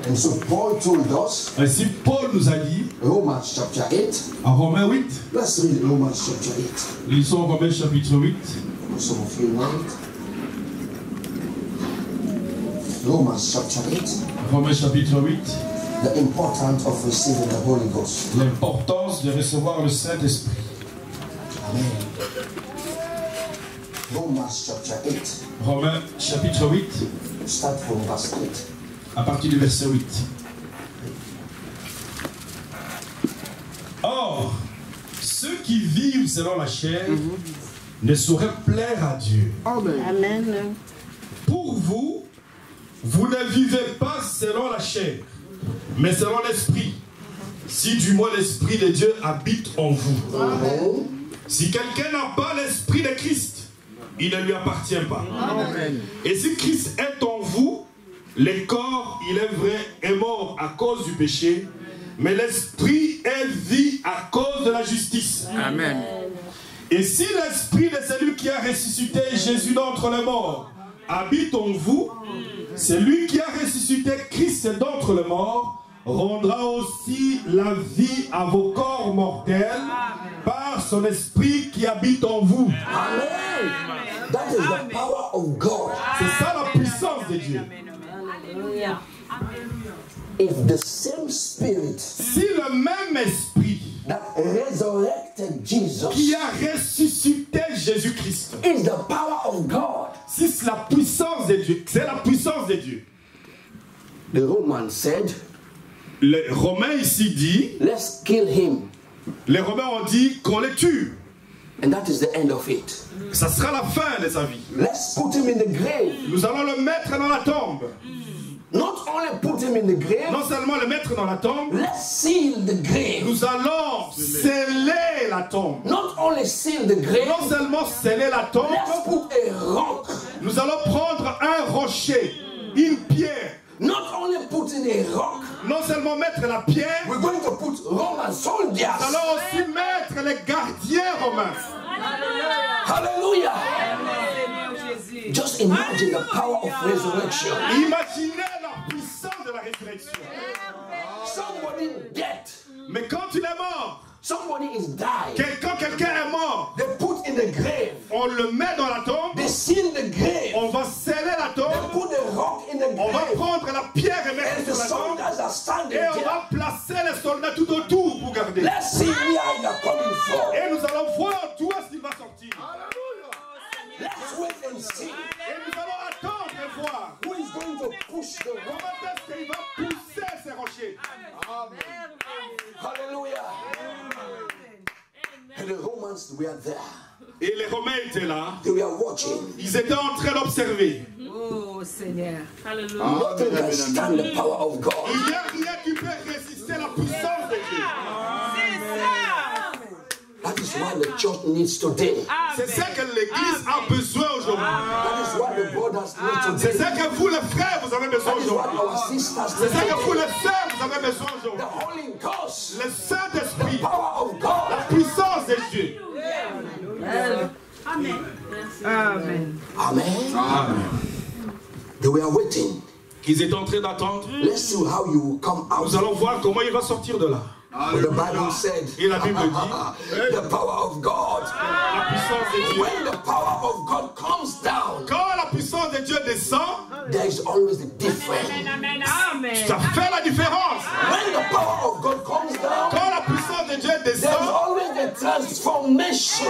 And so Paul told us, Ainsi, Paul nous a dit, Romans chapter 8. en Romains 8, Let's read Romans chapter 8. lisons Romains chapitre 8, Some of you know it. Romans chapter 8. Romains chapitre 8, The importance of receiving the Holy Ghost. l'importance de recevoir le Saint-Esprit. Amen. Romans chapter 8. Romains chapitre 8, Start from verse 8. à partir du verset 8. Or, ceux qui vivent selon la chair ne sauraient plaire à Dieu. Amen. Pour vous, vous ne vivez pas selon la chair, mais selon l'esprit. Si du moins l'esprit de Dieu habite en vous. Amen. Si quelqu'un n'a pas l'esprit de Christ, il ne lui appartient pas. Et si Christ est en vous, le corps, il est vrai, est mort à cause du péché, mais l'esprit est vie à cause de la justice. Amen. Et si l'esprit de celui qui a ressuscité Jésus d'entre les morts habite en vous, celui qui a ressuscité Christ d'entre les morts rendra aussi la vie à vos corps mortels par son esprit qui habite en vous. Amen. That is the power of God. C'est ça la puissance de Dieu. If the same spirit Si le même esprit that resurrected Jesus qui a ressuscité Jésus-Christ, is the power of God, si c'est la puissance de Dieu, c'est la puissance de Dieu. the Romans said, Les Romains ici dit, let's kill him. les Romains ont dit qu'on les tue. And that is the end of it. Ça sera la fin de sa vie. Let's put him in the grave. Nous allons le mettre dans la tombe. Not only put him in the grave, Non seulement le mettre dans la tombe, let's seal the grave. nous allons sceller la tombe. Not only seal the grave, Non seulement sceller la tombe, let's put a rock. nous allons prendre un rocher, une pierre. Not only put in a rock, Non seulement mettre la pierre, we're going to put Roman soldiers. nous allons aussi mettre les gardiens romains. Hallelujah. Just imagine the power of resurrection. Imaginez la puissance de la résurrection. Somebody dead. Mais quand il est mort, Somebody is dying. quand quelqu'un est mort, They put in the grave. on le met dans la tombe, They seal the grave. on va sceller la They tombe, put the rock in the on va grave. prendre la pierre et And mettre the sur la tombe, soldiers are standing et on there. va placer les soldats tout autour pour garder. Let's see where they are coming from. Et nous allons voir d'où est-ce qu'il va sortir. Let's wait and see. Et nous allons attendre et voir Who is going to push the rock? comment est-ce qu'il va pousser ces rochers. Hallelujah. And the Romans were there. Et les Romains étaient là, They were watching. ils étaient en train d'observer. Oh Seigneur. Nothing can stand the power of God. Il n'y a rien qui peut résister à la puissance de Dieu. That is what the church needs today. C'est ça que l'Église a besoin aujourd'hui. That is what the brothers need C'est today. ça que vous les frères vous avez besoin That is what aujourd'hui. our sisters C'est ça need que vous today. les sœurs vous avez besoin The aujourd'hui. Holy Ghost. Le Saint-Esprit, Power of God. la puissance de Dieu. Amen. Amen. They were waiting. Ils étaient en train d'attendre. Let's see how you will come out. Nous allons voir comment il va sortir de là. But the Bible said, Et la Bible dit, the power of God. la puissance de Dieu. When the power of God comes down, Quand la puissance de Dieu descend, there is always a difference. ça fait la différence. When the power of God comes down, Quand la puissance de Dieu there's descend, always a transformation.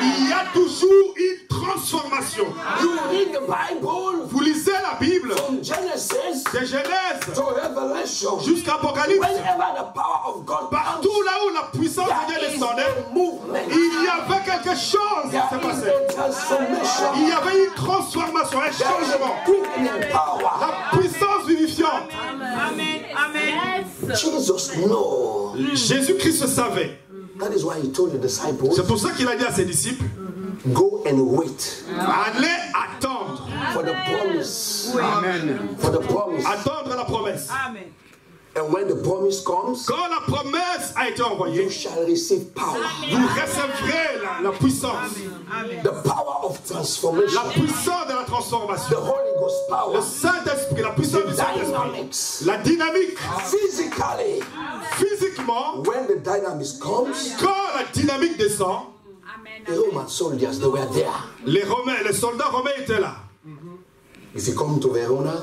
il y a toujours une transformation. You read the Bible Vous lisez la Bible, from Genesis de Genèse to Revelation. jusqu'à Apocalypse. Whenever the power of God Partout comes, là où la puissance de Dieu there is descendait, a movement. il y avait quelque chose qui There s'est is passé. a transformation. Il y avait une transformation, un There is changement. a quickening power. La puissance vivifiante. Jesus knows. Jésus-Christ savait. That is why he told the disciples, C'est pour ça qu'il a dit à ses disciples, go and wait allez attendre. for the promise. For the promise. Attendre la promesse. Amen. And when the promise comes, Quand la promesse a été envoyée, you shall receive power. vous recevrez la puissance. The power of transformation. La puissance de la The transformation. Holy Ghost Le power. Saint-Esprit, la puissance du Saint-Esprit. Dynamics. La dynamique. Physically. Physiquement, When the dynamics comes, quand la dynamique descend, the Roman soldiers, they were there. les soldats romains étaient là. If you come to Verona,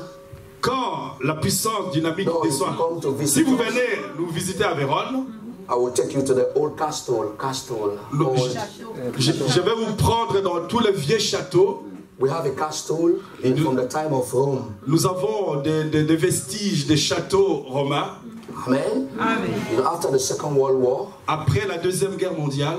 Quand la puissance dynamique no, if you descend, come to si visit vous us, venez nous visiter à Vérone, I will take you to the old castle. nous- je vais vous prendre dans tous les vieux châteaux. We have a castle from the time of Rome. Nous avons des vestiges des châteaux romains. Amen. You know, after the Second World War, Après la Deuxième Guerre mondiale,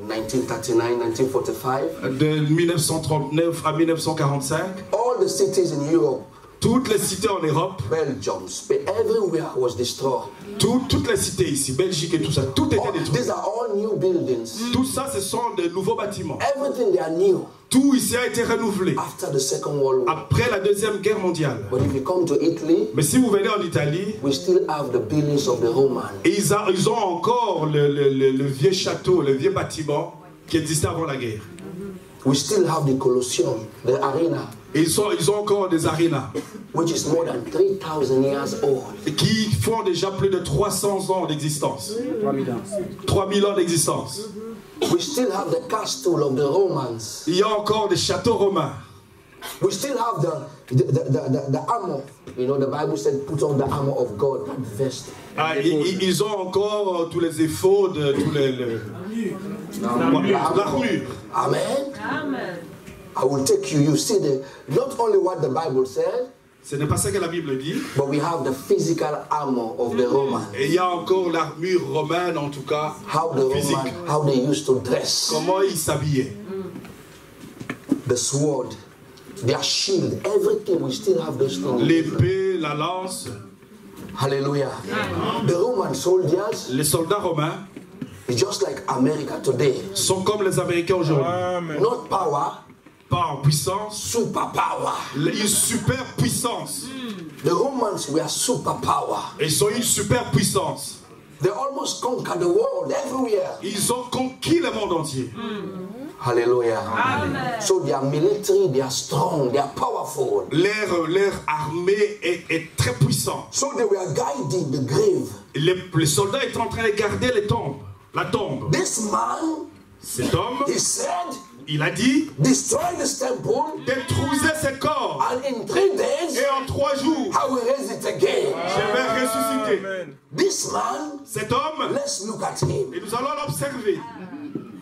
1939, 1945, de 1939 à 1945, all the cities in Europe, toutes les cités en Europe, Belgium, Spain, everywhere was destroyed. toutes les cités ici, Belgique et tout ça, tout était détruit. These are all new buildings. Tout ça, ce sont des nouveaux bâtiments. Everything they are new Tout ici a été renouvelé after the Second World War. après la Deuxième Guerre mondiale. But if you come to Italy, Mais si vous venez en Italie, we still have the buildings of the Romans. ils ont encore le vieux château, le vieux bâtiment qui existait avant la guerre. We still have the Colosseum, the arena, Et ils ont encore des arénas which is more than 3,000 years old. qui font déjà plus de 300 ans d'existence. 3000 ans d'existence. We still have the castle of the Romans, Il y a encore des châteaux romains. We still have the armor. You know, the Bible said, put on the armor of God, that vest. Ah, ils ont encore tous les épaules, tous l'armure. Amen. Amen. I will take you. You see, not only what the Bible said, ce n'est pas ce que la Bible dit. But we have the physical armor of the Romans. Et il y a encore l'armure romaine, en tout cas, physique. How they used to dress. Comment ils s'habillaient. The sword, their shield, everything. We still have those things. L'épée, la lance. Hallelujah. The Roman soldiers. Les soldats romains. Just like America today. Sont comme les Américains aujourd'hui. Not power. Pas en puissance. Super power. Une super puissance. The Romans were super power. Ils sont une super puissance. They almost conquered the world everywhere. Ils ont conquis le monde entier. Hallelujah. Amen. So they are military, they are strong, they are powerful. Leur armée est très puissante. So they were guiding the grave. Les soldats étaient en train de garder les tombes, la tombe. This man, cet homme, he said, il a dit, destroy this temple, détruisez ce corps, and in 3 days, et en 3 jours, I will raise it again. Je vais ressusciter. Amen. This man, cet homme, let's look at him. Et nous allons l'observer.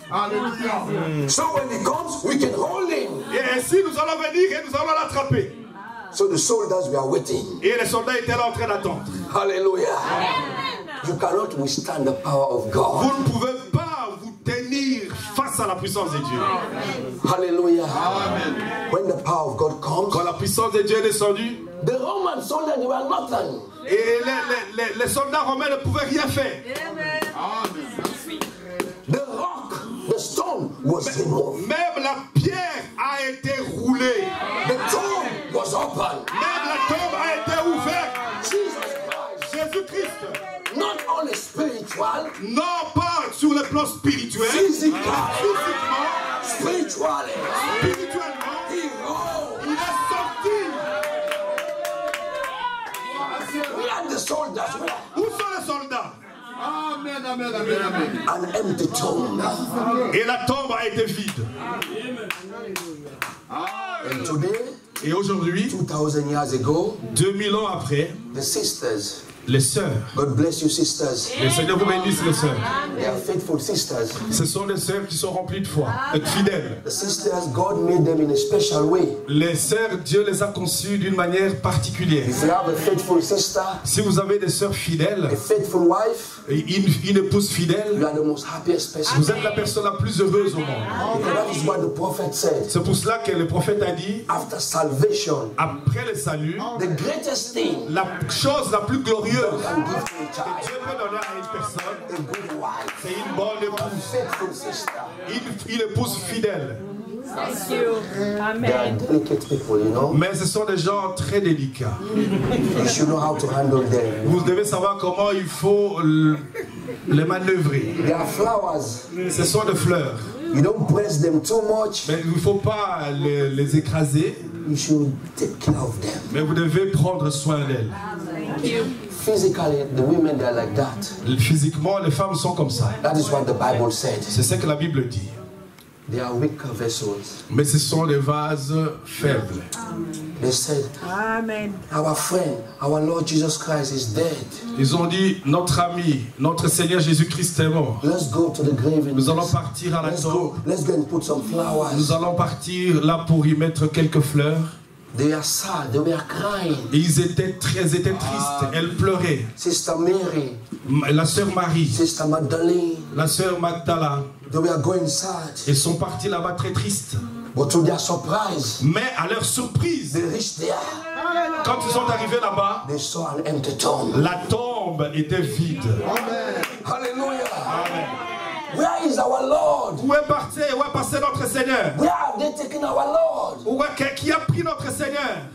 Hallelujah. So when he comes, we can hold him. Et ainsi nous allons venir et nous allons l'attraper. So the soldiers were waiting. Et les soldats étaient là en train d'attendre. Hallelujah. Amen. You cannot withstand the power of God. Vous ne pouvez pas vous tenir face à la puissance de Dieu. Hallelujah. Amen. When the power of God comes, quand la puissance de Dieu est descendue, the Roman soldiers were nothing. Et les soldats romains ne pouvaient rien faire. Amen. The rock, the stone was removed. Même la pierre a été roulée. The tomb was open. Même la tombe a été ouverte. Jésus-Christ. Not only spiritual. Non pas sur le plan spirituel. Physiquement. Spirituellement. He rose. Il est sorti. Where the soldiers were. Où sont les soldats? Amen, amen, amen, amen. An empty tomb. Et la tombe a été vide. And today, et aujourd'hui, 2000 years ago, 2000 ans après, the sisters, les sœurs, God bless you sisters. Le Seigneur vous bénisse les sœurs. They are faithful sisters. Ce sont les sœurs qui sont remplies de foi, fidèles. The sisters, God made them in a special way. Les sœurs, Dieu les a conçues d'une manière particulière. If you have a faithful sister, si vous avez des sœurs fidèles, a faithful wife, une épouse fidèle, you are the most happiest person. Vous êtes la personne la plus heureuse au monde. That is what the prophet said. C'est pour cela que le prophète a dit, after salvation, après le salut, the greatest thing, la chose la plus glorieuse que Dieu peut donner à une personne, c'est une bonne épouse, une épouse fidèle. Thank you. Amen. People, you know? Mais ce sont des gens très délicats. You should know how to handle them. Vous devez savoir comment il faut les manœuvrer. They are flowers. Ce sont des fleurs. You don't press them too much. Mais il ne faut pas les écraser. You should take care of them. Mais vous devez prendre soin d'elles. Physically, the women they are like that. Physiquement, les femmes sont comme ça. That is what the Bible said. C'est ce que la Bible dit. They are weak vessels. Mais ce sont des vases faibles. They said, Amen. Our friend, our Lord Jesus Christ is dead. Ils ont dit, notre ami, notre Seigneur Jésus-Christ est mort. Let's go to the grave. Nous allons partir à la tombe. Let's go and put some flowers. Nous allons partir là pour y mettre quelques fleurs. They are sad. They were crying. Et ils étaient tristes. Elles pleuraient. Sister Mary. La sœur Marie. Sister Magdalene. La sœur Magdala. They were going sad. Ils sont partis là-bas très tristes. But to their surprise, mais à leur surprise, they reached there. Quand ils sont arrivés là-bas, they saw an empty tomb. La tombe était vide. Amen. Hallelujah. Amen. Where is our Lord? Où est passé notre Seigneur? Where have they taken our Lord? Qui a pris notre Seigneur?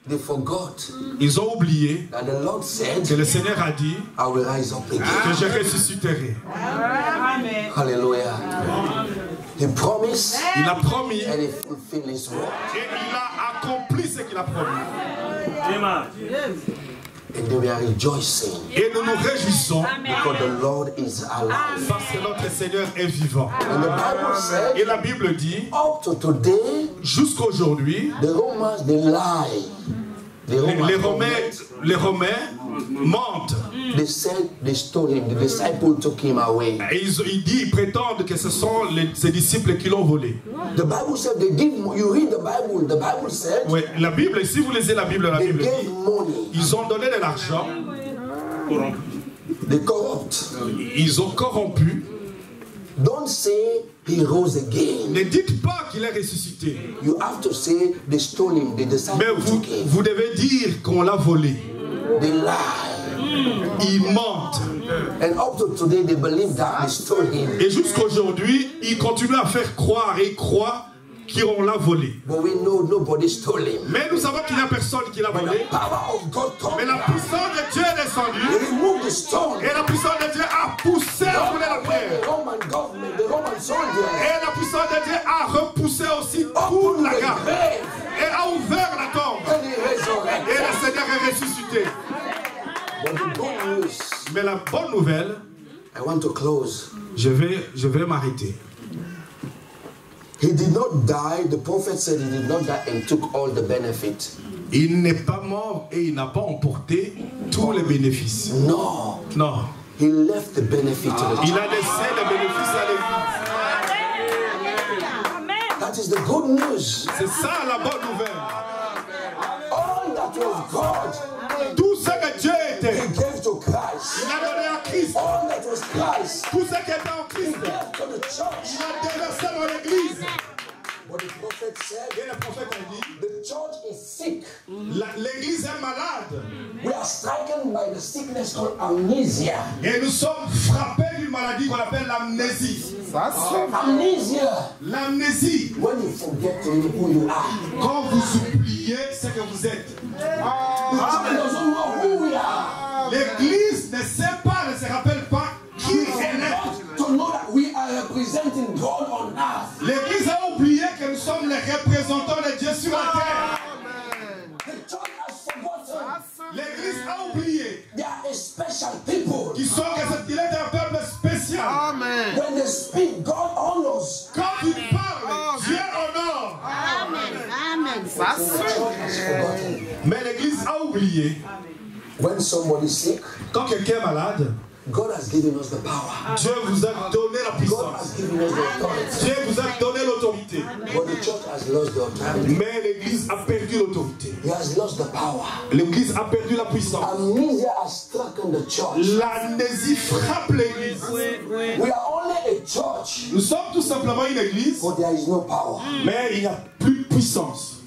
They forgot. Ils ont oublié that the Lord said, que le Seigneur a dit I will rise up again. Que je ressusciterai. Amen. Hallelujah. He promised, il a promis and he fulfilled his word. Et il a accompli ce qu'il a promis. And we are rejoicing. Et nous nous réjouissons Because the Lord is alive. parce que notre Seigneur est vivant. And the Bible said, Et la Bible dit, up to today, jusqu'aujourd'hui, the Romans, they lie. les Romains mentent. They said they stole him. The disciple took him away. Et ils prétendent que ce sont ses disciples qui l'ont volé. The Bible said they give. You read the Bible. The Bible said. Oui, la Bible. Si vous lisez la Bible They dit, gave money. ils ont donné de l'argent. They corrupt. Ils ont corrompu. Don't say he rose again. Ne dites pas qu'il est ressuscité. You have to say they stole him. The disciple Mais took him. vous devez dire qu'on l'a volé. They lie. Ils mentent. And up to today, they believe that they stole him. Et jusqu'aujourd'hui, ils continuent à faire croire et croient qu'on l'a volé. But we know nobody stole him. Mais nous savons qu'il n'y a personne qui l'a When volé. the power of God Mais comes, la puissance de Dieu est descendue. they remove the stone. Et la puissance de Dieu a poussé à rouler la pierre. The Roman government, the Roman soldiers, Et la puissance de Dieu a repoussé aussi toute opened la the garde. grave Et a ouvert la tombe. and he resurrected. Et le Seigneur est ressuscité. But the good news, Mais la bonne nouvelle, I want to close. je vais m'arrêter. He did not die. The prophet said he did not die and took all the benefit. Il n'est pas mort et il n'a pas emporté tous les bénéfices. No, Non. he left the benefit to the Il church. a laissé les bénéfices à l'église. That is the good news. C'est ça la bonne nouvelle. All that was God, Tout ce que Dieu était, he gave to il Christ. a donné à Christ. All that was Christ, Tout ce qui était en he Christ, gave to the il church. a déversé dans l'église. But the prophet said, Et le prophète a dit, the church is sick. l'église est malade. We are stricken by the sickness called amnesia. Et nous sommes frappés d'une maladie qu'on appelle l'amnésie. Amnesia. L'amnésie, When you forget to know who you are. quand vous oubliez ce que vous êtes. The church doesn't know who we are. L'église ne sait pas, ne se rappelle pas qui elle est. To know that we are representing God on earth. L'église a oublié que nous sommes les représentants de Dieu sur la terre. The church has forgotten. L'église a oublié They are a special people. qu'il est un peuple spécial. When they speak, God honors. Quand il parle, Dieu honore. The church has forgotten. Mais l'église a oublié. When somebody is sick, Quand quelqu'un est malade, God has given us the power. Dieu vous a donné la God puissance. has given us the authority. Dieu vous a donné l'autorité. But the church has lost the authority. Mais l'église a perdu l'autorité. He has lost the power. L'église a perdu la puissance. Amnesia has stricken the church. L'amnésie frappe l'église. We are only a church, Nous sommes tout simplement une église, but there is no power. mais il n'y a plus de puissance.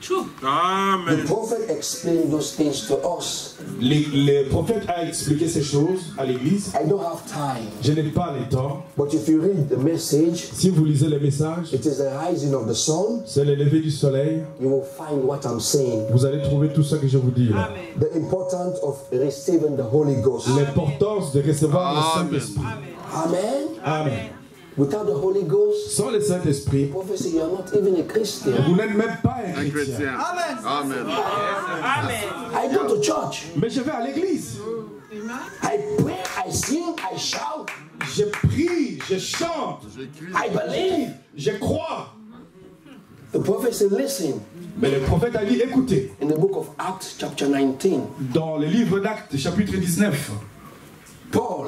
The prophet explained those things to us. Le prophète a expliqué ces choses à l'église. I don't have time. Je n'ai pas le temps. But if you read the message, Si vous lisez les messages, it is the rising of the sun. c'est le lever du soleil. You will find what I'm saying. Vous allez trouver tout ce que je vous dis là. The importance of receiving the Holy Ghost. L'importance de recevoir le Saint-Esprit. Amen. Amen. Without the Holy Ghost, Sans le Saint-Esprit, the prophet said you are not even a Christian. vous n'êtes même pas un chrétien. Amen. I go to church. Mais je vais à l'église. I pray, I sing, I shout. Je prie, je chante, I believe. je crois. The prophet said, listen, Mais le prophète a dit, écoutez, in the book of Acts, chapter 19, dans le livre d'Actes, chapitre 19, Paul,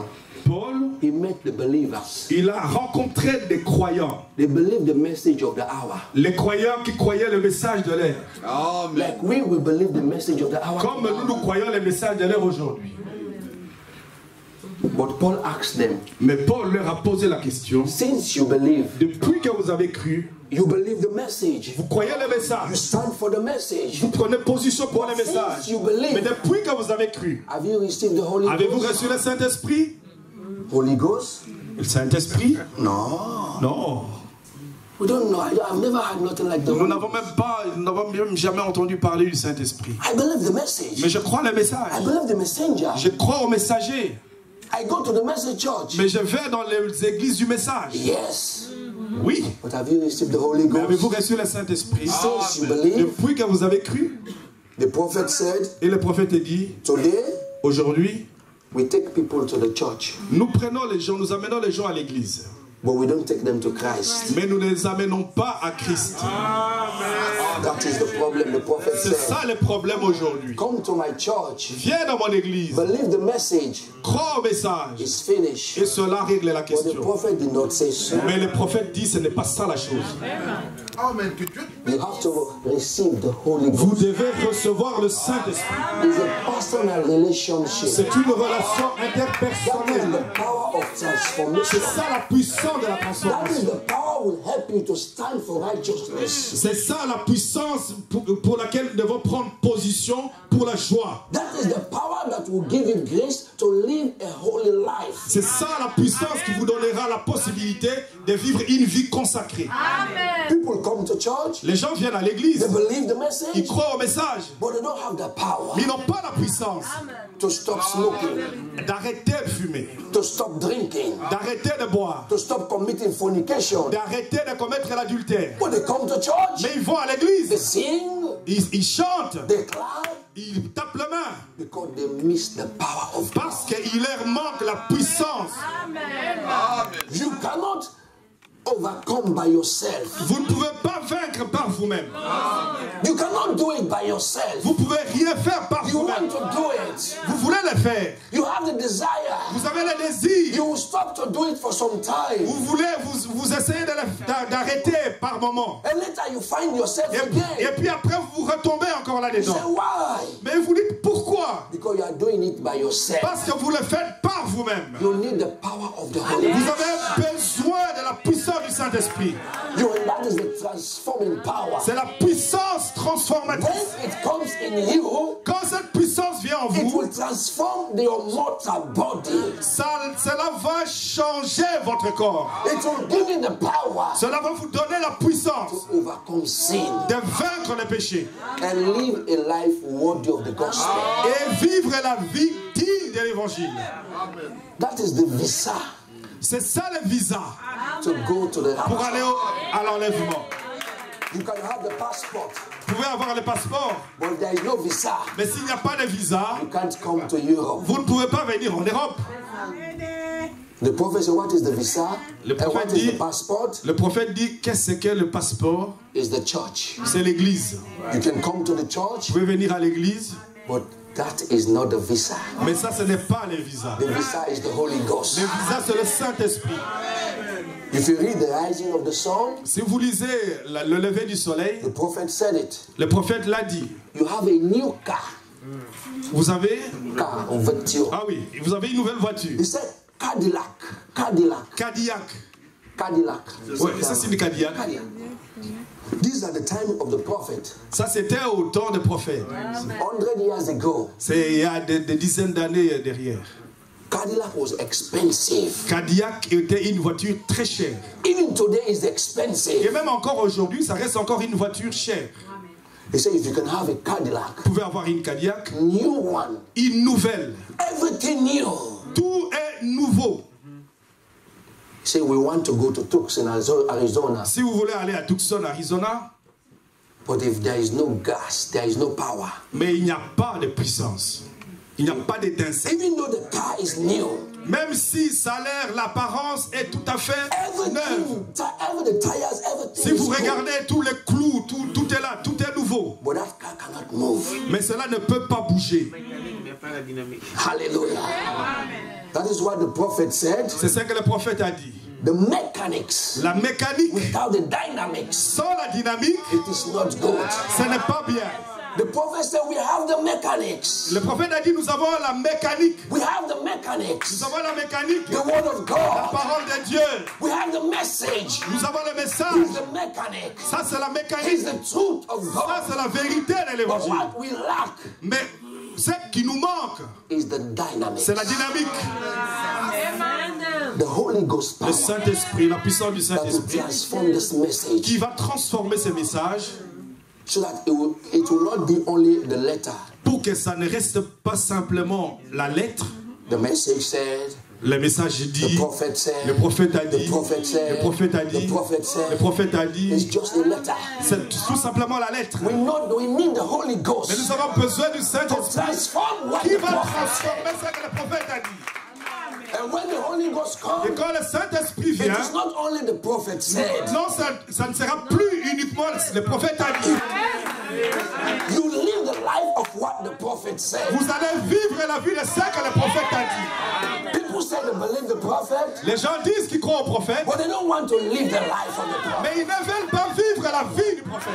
he met the believers. il a rencontré des croyants. They believed the message of the hour. Les croyants qui croyaient le message de l'ère. Like we will believe the message of the hour. Comme nous croyons le message de l'ère aujourd'hui. But Paul asked them, Mais Paul leur a posé la question. since you believe, Depuis que vous avez cru, you believe the message, vous croyez le you message. stand for the message. Vous prenez position pour le message. Since you Mais believe, depuis que vous avez cru, have you received the Holy avez-vous Ghost? reçu le Saint-Esprit? Holy Ghost? Le Saint-Esprit? No. Non. We don't know. I've never had nothing like the Nous Holy n'avons même jamais entendu parler du Saint-Esprit. I believe the message. Mais je crois le I message. believe the messenger. Je crois au messager. I go to the message church. Mais je vais dans les églises du message. Yes. Oui. But have you received the Holy Mais avez-vous Ghost? reçu le Saint-Esprit? Since you believe, Depuis que vous avez cru, The prophet said, Et le prophète dit, today, aujourd'hui, we take people to the church, nous prenons les gens, nous amenons les gens à l'église. but we don't take them to Christ. Mais nous ne les amenons pas à Christ. That is the problem. The prophet C'est said, ça le problème aujourd'hui. come to my church, Viens dans mon église, believe the message, crois au message, it's finished. et cela règle la But the question. prophet did not say so. Mais le prophète dit, ce n'est pas ça la chose. Amen. Que Dieu You have to receive the Holy Vous Ghost. devez recevoir le Saint-Esprit. It's a personal relationship. C'est une relation That is interpersonnelle. the power of C'est transformation. ça la puissance de la That is transformation. the power will help you to stand for righteousness. C'est ça la puissance pour laquelle nous devons prendre position pour la joie. That is the power that will give you grace to live a holy life. C'est ça la puissance qui vous donnera la possibilité de vivre une vie consacrée. People come to church, Les gens viennent à l'église, they believe the ils message, croient au message, but they don't have the power mais ils n'ont pas la puissance to stop smoking, d'arrêter de fumer, to stop drinking, d'arrêter de boire, to stop committing fornication. d'arrêter de commettre l'adultère. But they come to church, Mais ils vont à they l'église, sing, ils chantent, they clap, ils tapent la main because they miss the power of God. parce qu'il leur manque la puissance. You cannot overcome by yourself. Vous ne pouvez pas vaincre par vous-même. You cannot do it by yourself. Vous pouvez rien faire par You vous-même. want to do it. Vous voulez le faire. You have the desire. Vous avez le désir. You will stop to do it for some time. Vous voulez, vous essayez d'arrêter par moment. And later you find yourself Et again. puis après, vous retombez encore You say, là-dedans. why? Mais vous dites pourquoi? Because you are doing it by yourself. Parce que vous le faites par vous-même. You need the power of the Holy Vous Ghost. avez besoin de la puissance du Saint-Esprit. That is the transforming power. C'est la puissance transformatrice. When it comes in you, Quand cette puissance vient en it vous, will transform your mortal body. cela va changer votre corps. It will give you the power Cela va vous donner la puissance to overcome sin de vaincre les péchés and live a life worthy of the gospel. et vivre la vie digne de l'évangile. That is the visa C'est ça le visa to go to the pour rapture. aller à l'enlèvement. You can have the passport, Vous pouvez avoir le passeport, but there is no visa. mais s'il n'y a pas de visa, You can't come to Europe. vous ne pouvez pas venir en Europe. The prophet said, what is the visa? Le And what prophète is dit, the passport? le prophète dit, qu'est-ce que le passeport? Is the church. C'est l'église. You can come to the church, Vous pouvez venir à l'église, but that is not the visa. mais ça, ce n'est pas le visa. The visa is the Holy Ghost. Le visa, c'est le Saint-Esprit. If you read the rising of the sun, Si vous lisez le lever du soleil, the prophet said it. le prophète l'a dit. You have a new car Vous avez, of virtue. ah oui, vous avez une nouvelle voiture. He said Cadillac. Cadillac. Oui, ça c'est une Cadillac. These are the time of the prophet. Ça c'était au temps des prophètes. 100 years ago, C'est il y a des dizaines d'années derrière. Cadillac was expensive. Cadillac était une voiture très chère. Even today is Et expensive. même encore aujourd'hui, ça reste encore une voiture chère. He said if you can have a Cadillac, Vous pouvez avoir une Cadillac, new one, une nouvelle. everything new. Tout est nouveau. He said we want to go to Tucson, Arizona, Si vous voulez aller à Tucson, Arizona, but if there is no gas, there is no power. mais il n'y a pas de puissance. Il n'y a pas d'étincelle. Even though the car is new, Même si ça a l'air, l'apparence est tout à fait neuve. every the tires, everything Si is vous good. regardez tous les clous, tout est là, tout est nouveau. But that car cannot move. Mais cela ne peut pas bouger. Hallelujah. That is what the prophet said. C'est ce que le prophète a dit. The mechanics La mécanique without the dynamics, sans la dynamique, it is not good. ce n'est pas bien. The prophet said we have the mechanics. Le prophète a dit nous avons la mécanique. We have the Nous mechanics. avons la mécanique. The word of La God. parole de Dieu. We have the message. Nous avons le He's message. the mechanic. Ça c'est la He's mécanique. the truth of Ça God. c'est la vérité de But l'évangile. what we lack Mais ce qui nous manque, is the dynamics. c'est la dynamique. The Holy Ghost Le power Saint-Esprit, la puissance du that will Saint-Esprit transform this message qui va transformer ces messages so that it will not be only the letter. pour que ça ne reste pas simplement la lettre. The message said, Le message dit, The prophet said, le prophète a dit, the prophet said, le prophète a dit, the prophet said, le prophète a dit, it's just a letter. c'est tout simplement la lettre. We need the Holy Ghost Mais nous avons besoin du to Saint-Esprit transform what qui the va prophet transformer said. ce que le prophète a dit. And when the Holy Ghost Et comes, quand le Saint-Esprit it vient, is not only the prophet said. non, ça ne sera plus uniquement le prophète a dit. You live the life of what the prophet said. Vous allez vivre la vie de ce que le prophète a dit. People say they believe the prophet, Les gens disent qu'ils croient au prophète, but they don't want to live the life of the prophet. mais ils ne veulent pas vivre la vie du prophète.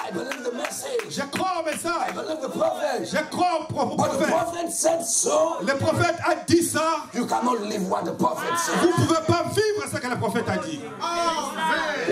I believe the message. Je crois au I message. believe the prophet. Je crois au But the prophète. prophet said so. Le prophète a dit ça. You cannot live what the prophet Vous said. ne pouvez pas vivre ce que le prophète a dit.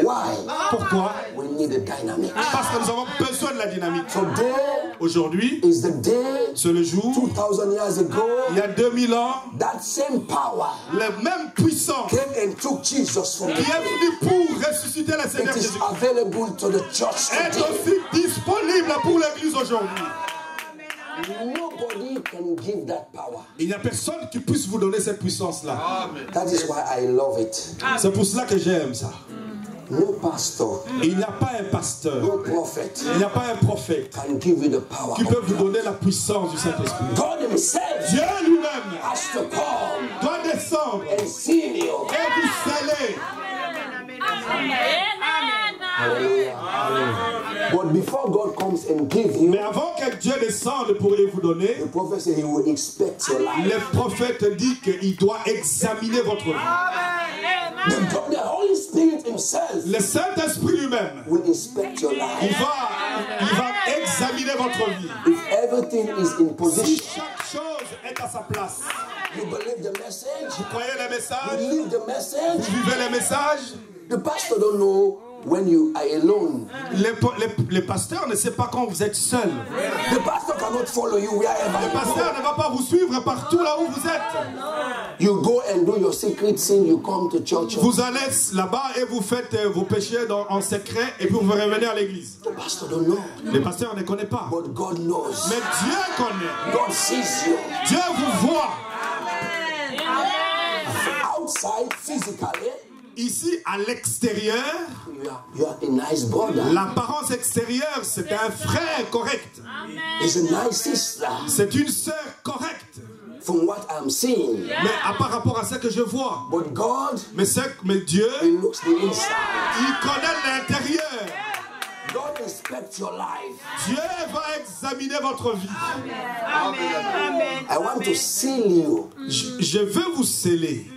Why? Pourquoi? We need a dynamic. Parce que nous avons besoin de la dynamique. Today Aujourd'hui, is the day c'est le jour, 2000 years ago il y a 2000 ans, that same power le même puissant came and took Jesus from qui the est venu pour ressusciter le Seigneur It is Jésus available to the church est today. aussi disponible pour l'Église aujourd'hui. Nobody can give that power. Il n'y a personne qui puisse vous donner cette puissance-là. That is why I love it. C'est pour cela que j'aime ça. No pastor, Il n'y a pas un pasteur, no prophet il n'y a pas un prophète can give you the power. qui peut vous donner la puissance du Saint-Esprit. God himself Dieu lui-même has to come doit descendre and seal you. et vous sceller. Hallelujah. But before God comes and give you, Mais avant que Dieu descende pour vous donner, the prophet said he will inspect your life. le prophète dit qu'il doit examiner votre vie. The Holy Spirit himself Le Saint-Esprit lui-même, will inspect your il life. va examiner votre vie. If everything is in Si position, chaque chose est à sa place, you believe the message, vous croyez les you messages, live the message. vous vivez les messages. The pastor don't know when you are alone. Les pasteurs ne savent pas quand vous êtes seul. The pastor cannot follow you wherever Le you pasteur go. ne va pas vous suivre partout là où vous êtes. You go and do your secret sin, you come to church. Vous allez là-bas et vous faites vos péchés en secret et puis vous revenez à l'église. The pastor don't know. Les pasteurs ne connaissent pas. But God knows. Mais Dieu connaît. God sees you. Dieu vous voit. Outside, physically, Ici, à l'extérieur, you are a nice brother. l'apparence extérieure, c'est un frère correct. He's a nice sister. C'est une sœur correcte. From what I'm seeing. Mais par rapport à ce que je vois. But God, Mais Dieu, He looks the inside. il connaît l'intérieur. God inspects your life. Dieu va examiner votre vie. I want to seal you. Je veux vous sceller.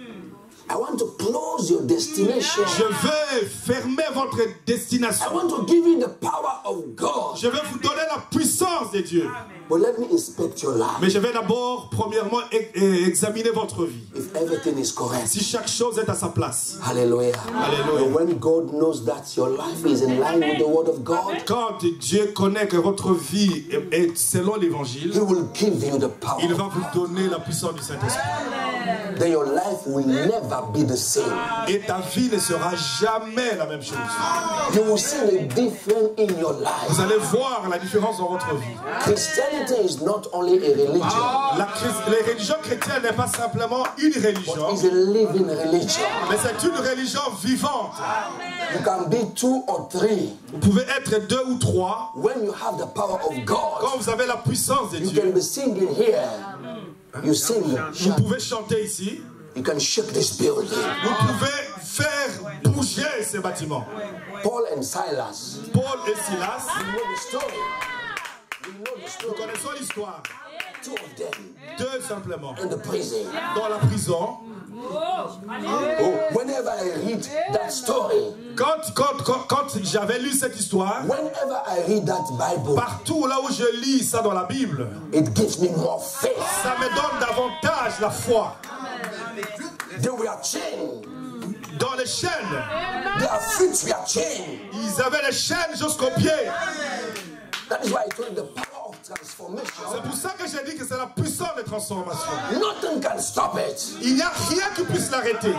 I want to close your destination. Je veux fermer votre I destination. want to give you the power of God. Je vais vous donner la puissance de Dieu. But let me inspect your life. Mais je vais d'abord, premièrement, examiner votre vie. If everything is correct. Si chaque chose est à sa place. Hallelujah. Alléluia. And when God knows that your life is in line with the word of God, Quand Dieu connaît que votre vie est selon l'évangile, He will give you the power. il va vous donner la puissance du Saint-Esprit. Then your life will never be the same. Et ta vie ne sera jamais la même chose. You will see the difference in your life. Vous allez voir la différence dans votre vie. Christianity is not only a religion, Les religions chrétiennes n'est pas simplement une religion, it's a living religion. mais c'est une religion vivante. You can be 2 or 3. Vous pouvez être 2 ou 3. When you have the power of God, Quand vous avez la puissance de you Dieu, can be singing here. You sing. vous pouvez chanter ici. You can shake this building. Vous pouvez faire bouger ces bâtiments. Paul and Silas. Paul et Silas, You know the story. We know the nous story. connaissons l'histoire. 2 of them 2 simplement. in the prison. Dans la prison. Oh, whenever I read that story, Quand j'avais lu cette histoire, whenever I read that Bible, partout là où je lis ça dans la Bible, it gives me more faith. ça me donne davantage la foi. They were chained. Dans les chaînes, Their feet were chained. ils avaient les chaînes jusqu'aux pieds. That is why I told you the power of transformation. C'est pour ça que j'ai dit que c'est la puissance de transformation. Nothing can stop it. Il n'y a rien qui puisse l'arrêter.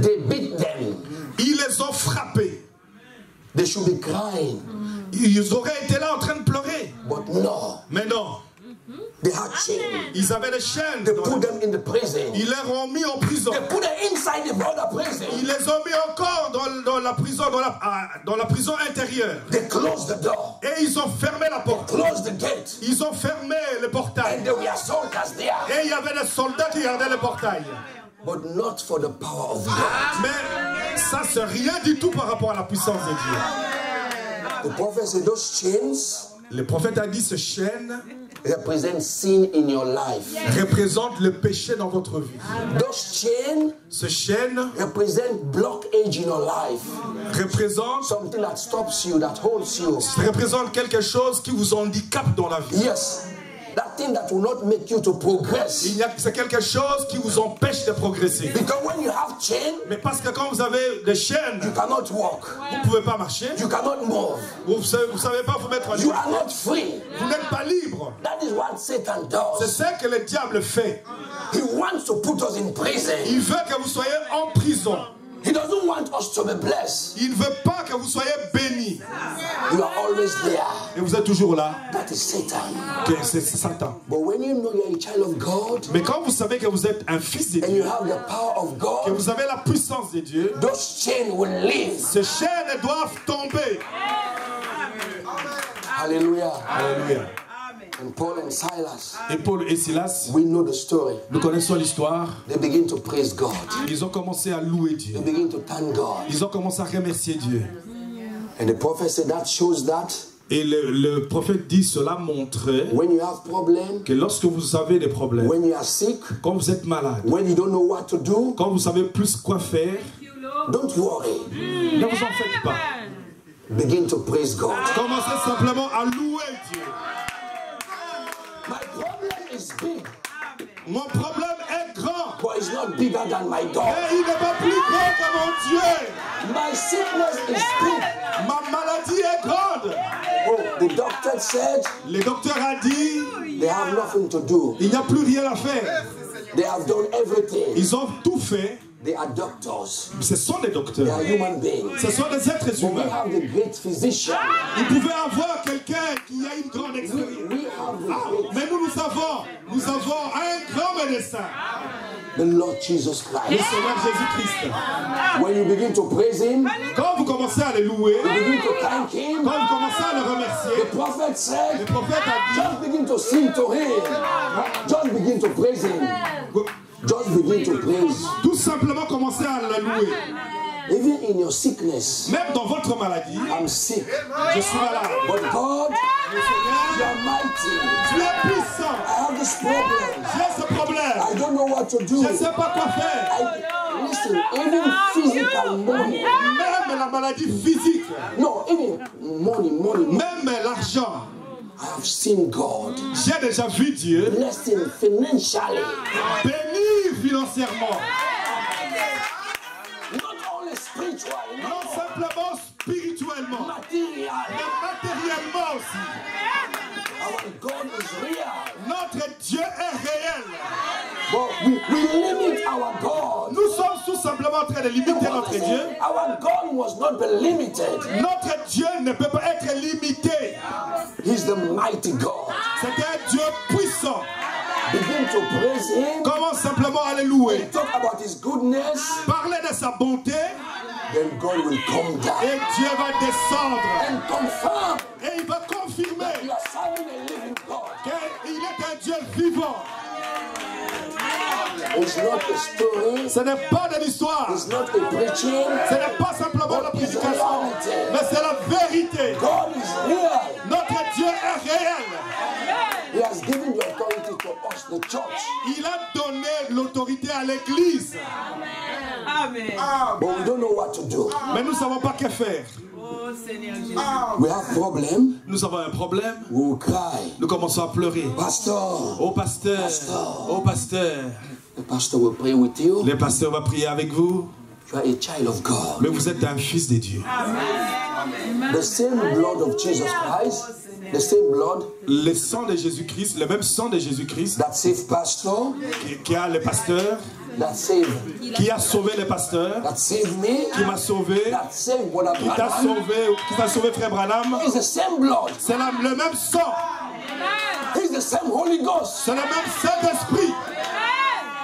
They beat them. Ils les ont frappés. They should be crying. Ils auraient été là en train de pleurer. But no. Mais non, They had chain. Ils avaient des chaînes. They put them in the prison. Ils les ont mis en prison. They put them inside the other prison. Ils les ont mis encore dans la prison, dans la prison intérieure. They closed the door. Et ils ont fermé la porte. Closed the gate. Ils ont fermé le portail. And there were soldiers there. Et il y avait des soldats qui gardaient le portail. But not for the power of God. Mais ça, c'est rien du tout par rapport à la puissance de Dieu. The prophet said those chains Le prophète a dit, ce chaîne represent sin in your life. représente le péché dans votre vie. Those chains Ce chaîne represent blockage in your life. représente Something that stops you, that holds you. représente quelque chose qui vous handicape dans la vie. Yes. That thing that will not make you to progress. C'est quelque chose qui vous empêche de progresser. Because when you have chain, Mais parce que quand vous avez des chaînes, you cannot walk. vous ne pouvez pas marcher. You cannot move. Vous ne savez pas vous mettre à You jour. are not free. Vous n'êtes pas libre. That is what Satan C'est does. ce que le diable fait. He wants to put us in prison. Il veut que vous soyez en prison. He doesn't want us to be blessed. Il ne veut pas que vous soyez bénis. You are always there. Et vous êtes toujours là. That is Satan. C'est Satan. But when you know you're a child of God Mais quand vous savez que vous êtes un fils de and Dieu, you have the power of que God, vous avez la puissance de Dieu, those chains will leave. ces chaînes doivent tomber. Hallelujah. Alléluia. And Paul and Silas, Et Paul et Silas, we know the story. nous connaissons l'histoire. They begin to praise God. Ils ont commencé à louer Dieu. They begin to thank God. Ils ont commencé à remercier Dieu. And the prophet said that shows that Et le prophète dit, cela montre when you have problems, que lorsque vous avez des problèmes, when you are sick, quand vous êtes malade, when you don't know what to do, quand vous savez plus quoi faire, don't worry. ne vous en faites pas. Begin to praise God. Commencez simplement à louer Dieu. My problem is big, Mon problème est grand, but it's not bigger than my dog. mais il n'est pas plus grand que mon Dieu. My sickness is big. Ma maladie est grande. Oh, the doctor said Le docteur a dit, they have nothing to do. il n'y a plus rien à faire. They have done everything. Ils ont tout fait. They are doctors. Ce sont des They are docteurs. human beings. Ce sont des êtres But we humains. have the great physician. Vous pouvez avoir quelqu'un qui a une grande expérience. We have the Ah, great, mais nous avons un grand médecin, the Lord Jesus le Christ. Seigneur Jésus-Christ. When you begin to praise Him, Quand vous commencez à le louer, you begin to thank Him. quand vous commencez à le The remercier, prophet le said, prophète a just begin to sing to Him. Just begin to praise Him. dit, Just begin to praise. tout simplement commencez à le louer. Even in your sickness, Même dans votre maladie, I'm sick. je suis malade. But God, Le you Seigneur, are mighty. tu es puissant. I have this problem. J'ai ce problème. I don't know what to do. Je ne sais pas quoi faire. Listen, even physical money. Même la maladie physique, No, even money. même l'argent. I have seen God J'ai déjà vu Dieu blessing financially. béni financièrement. Not only spiritually, Non simplement spirituellement, material. mais matériellement aussi. Our God is real. Notre Dieu est réel. But we limit our God. Nous sommes tout simplement en train de limiter notre Dieu. Our God must not be limited. Notre Dieu ne peut pas être limité. He's the mighty God. C'est un Dieu puissant. Begin to praise Him. Commence simplement à le louer. Talk about His goodness. Parlez de sa bonté Then God will come down et Dieu va descendre. and confirm Et il va confirmer you are serving a living God. qu'il est un Dieu vivant. It's not a story. Ce n'est pas de l'histoire. It's not a preaching. Ce n'est pas simplement la prédication. Mais c'est la vérité. God is real. Notre Dieu est réel. He has given the authority to us, the church. Il a donné l'autorité à l'Église. Amen. But we don't know what to do. Mais nous ne savons pas que faire. Oh Seigneur Jésus. We have problem. Nous avons un problème. We will cry. Nous commençons à pleurer. Pastor. Ô pasteur, ô pasteur. The pastor will pray with you. Le pasteur va prier avec vous. You are a child of God. Mais vous êtes un fils de Dieu. The same blood of Jesus Christ, the same blood Le sang de Jésus-Christ, le même sang de Jésus-Christ that saved pastor, qui a le pasteur, that saved, qui a sauvé le pasteur, that saved me, qui m'a sauvé, that saved Brother qui t'a Branham, sauvé, frère Branham. is the same blood. C'est le même sang. He's the same Holy Ghost. C'est le même Saint-Esprit.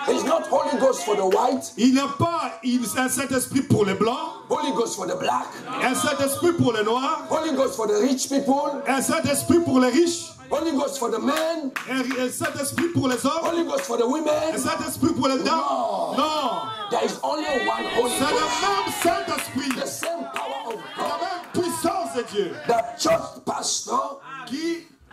It's not Holy Ghost for the white. Il n'y a pas un Saint-Esprit pour les blancs. Holy Ghost for the black. Un Saint-Esprit pour les noirs. Holy Ghost for the rich people. Un Saint-Esprit pour les riches. Holy Ghost for the men. Un Saint-Esprit pour les hommes. Holy Ghost for the women. Un Saint-Esprit pour les dames. No. Non. There is only one Holy C'est le Ghost. même Saint-Esprit. The same power of La God. même puissance de Dieu. The church pastor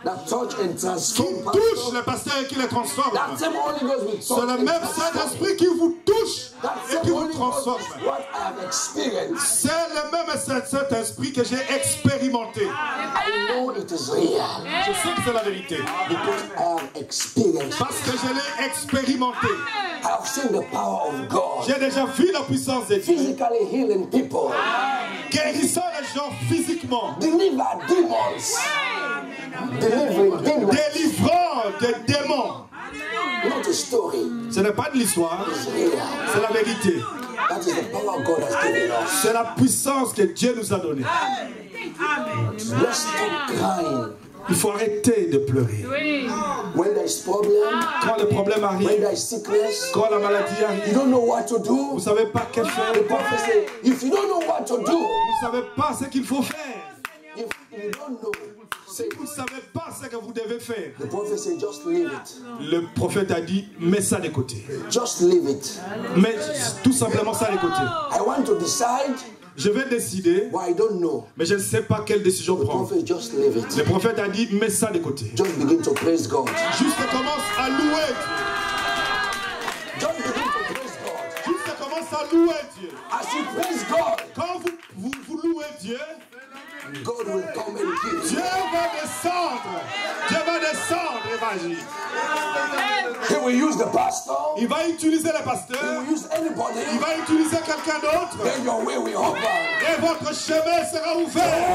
that touch and qui transform touche les pasteurs et qui les transforme. That same Holy Ghost will touch C'est le and même transform. Saint-Esprit qui vous touche That et same qui vous Holy Ghost transforme. is what I have experienced. C'est le même Saint-Esprit que j'ai expérimenté. I know it is real Je sais que c'est la vérité. because I have experienced. Parce que je l'ai expérimenté. I have seen the power of God. J'ai déjà vu la puissance de Dieu. Physically healing people. Guérissant les gens physiquement. Deliver demons. Delivering demons. Délivrant des démons. Not a story. Ce n'est pas de l'histoire. It's real. C'est la vérité. That is the power God has given us. C'est la puissance que Dieu nous a donnée. Let's stop crying. Il faut arrêter de pleurer. When there is problem, Quand le problème when arrive, there is sickness, quand la maladie you arrive, don't know what to vous do. ne savez pas quoi faire. The prophet said, if you don't know what to do, Vous ne savez pas ce qu'il faut faire. if you don't know, say, Vous ne savez pas ce que vous devez faire. the prophet said, just leave it. Le prophète a dit, mets ça de côté. Just leave it. Mets tout simplement ça de côté. I want to decide, Je vais décider, but I don't know. mais je ne sais pas quelle décision The prendre. prophet, just leave it. Le prophète a dit, mets ça de côté. Just begin to praise God. Juste commence à louer Dieu. Just begin to praise God. Juste commence à louer Dieu. As you praise God, Quand vous louez Dieu, God will come and give Dieu you. va descendre. Dieu va descendre et va agir. He will use the pastor. Il va utiliser le He pasteur. will use Il anybody. va utiliser quelqu'un d'autre. Then your way will open. Et votre chemin sera ouvert.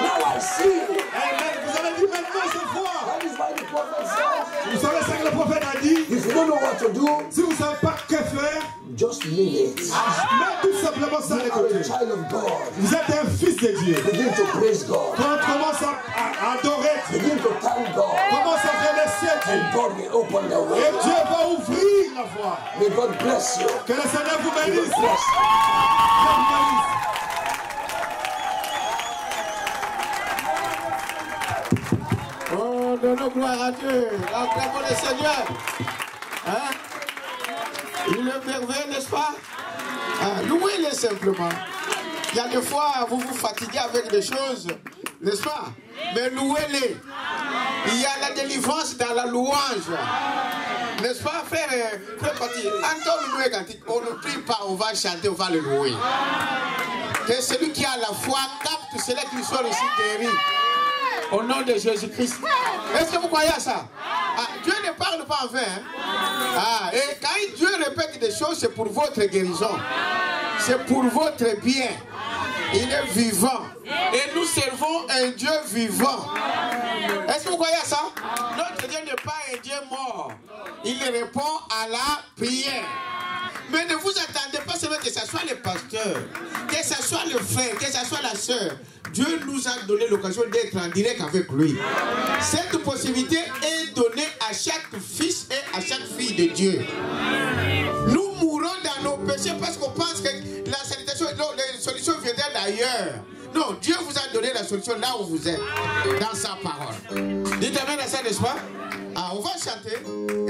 Now I see. Amen. Vous avez dit maintenant je vois. That is why the prophet said, Vous savez ce que le prophète a dit? if you don't know what to do, Si vous ne savez pas que faire, just leave it. mets tout simplement ça de You are a côté. child of God. Vous êtes un fils de Dieu. Begin to praise God. Quand on commence à adorer Dieu, Begin to thank God. commence à remercier Dieu. And God will open the Et way. Dieu va ouvrir la voie. May God bless you. Que le Seigneur vous May God bénisse. bless you. Dieu vous bénisse. Oh, donnons gloire à Dieu. Acclamons le Seigneur. Hein? Il est merveilleux, n'est-ce pas? Ah, louez-le simplement. Il y a des fois, vous vous fatiguez avec des choses, n'est-ce pas? Mais louez-les. Il y a la délivrance dans la louange. N'est-ce pas, frère Pati? On ne prie pas, on va chanter, on va le louer. Que celui qui a la foi capte celui qui soit ici guéri. Au nom de Jésus-Christ. Est-ce que vous croyez à ça? Ah, Dieu ne parle pas en vain. Hein? Ah, et quand Dieu répète des choses, c'est pour votre guérison. C'est pour votre bien. Il est vivant. Et nous servons un Dieu vivant. Est-ce que vous croyez à ça? Notre Dieu n'est pas un Dieu mort. Il répond à la prière. Mais ne vous attendez pas seulement que ce soit le pasteur, que ce soit le frère, que ce soit la soeur. Dieu nous a donné l'occasion d'être en direct avec lui. Cette possibilité est donnée à chaque fils et à chaque fille de Dieu. Nous mourons dans nos péchés parce qu'on pense que la solution viendra d'ailleurs. Non, Dieu vous a donné la solution là où vous êtes, dans sa parole. Dites amen à ça, n'est-ce pas? Ah, on va chanter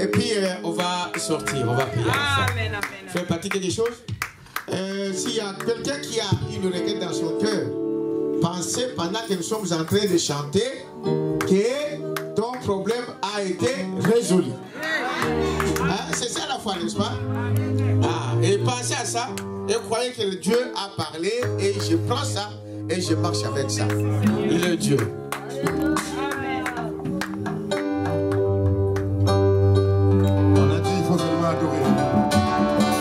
et puis on va sortir, on va prier. Amen, amen. Fais partie des choses. S'il y a quelqu'un qui a une requête dans son cœur, pensez pendant que nous sommes en train de chanter que ton problème a été résolu. Hein? C'est ça la foi, n'est-ce pas? Ah, et pensez à ça et croyez que Dieu a parlé et je prends ça et je marche avec ça. Il est Dieu. On a dit il faut seulement adorer.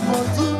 Mon Dieu,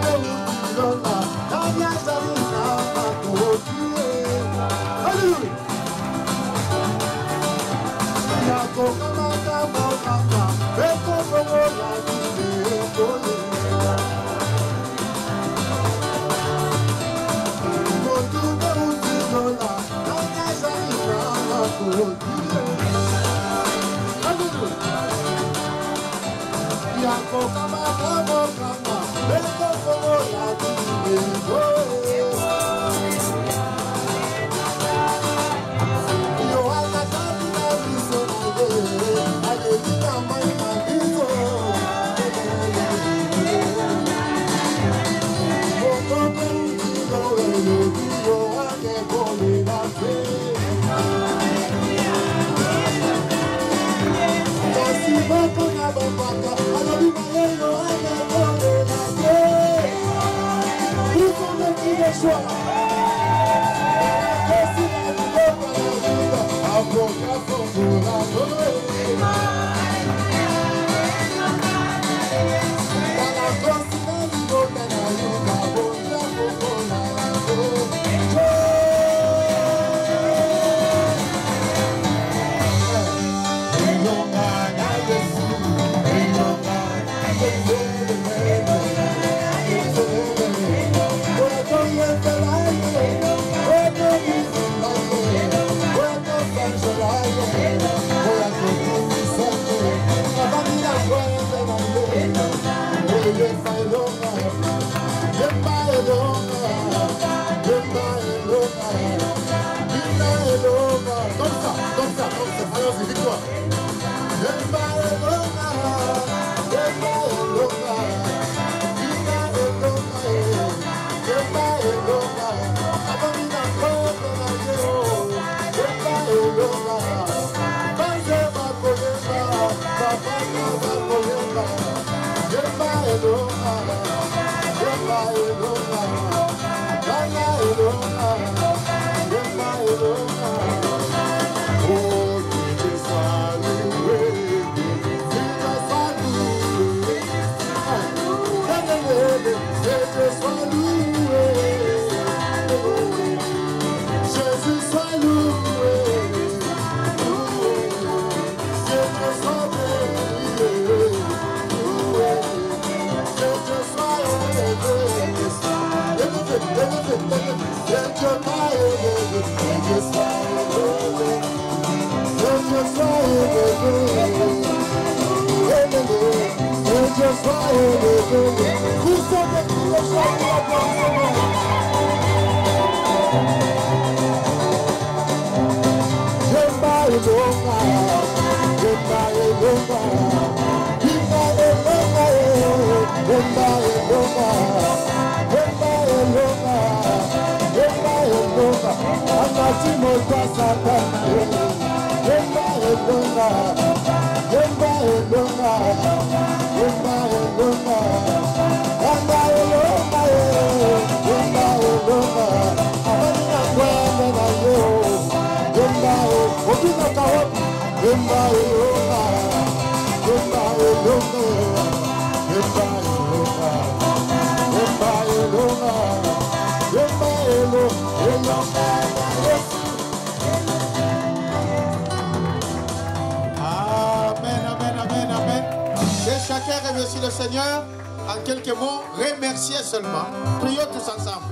Chacun remercie le Seigneur en quelques mots, remercier seulement. Prions tous ensemble.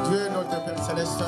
Dieu notre Père Céleste.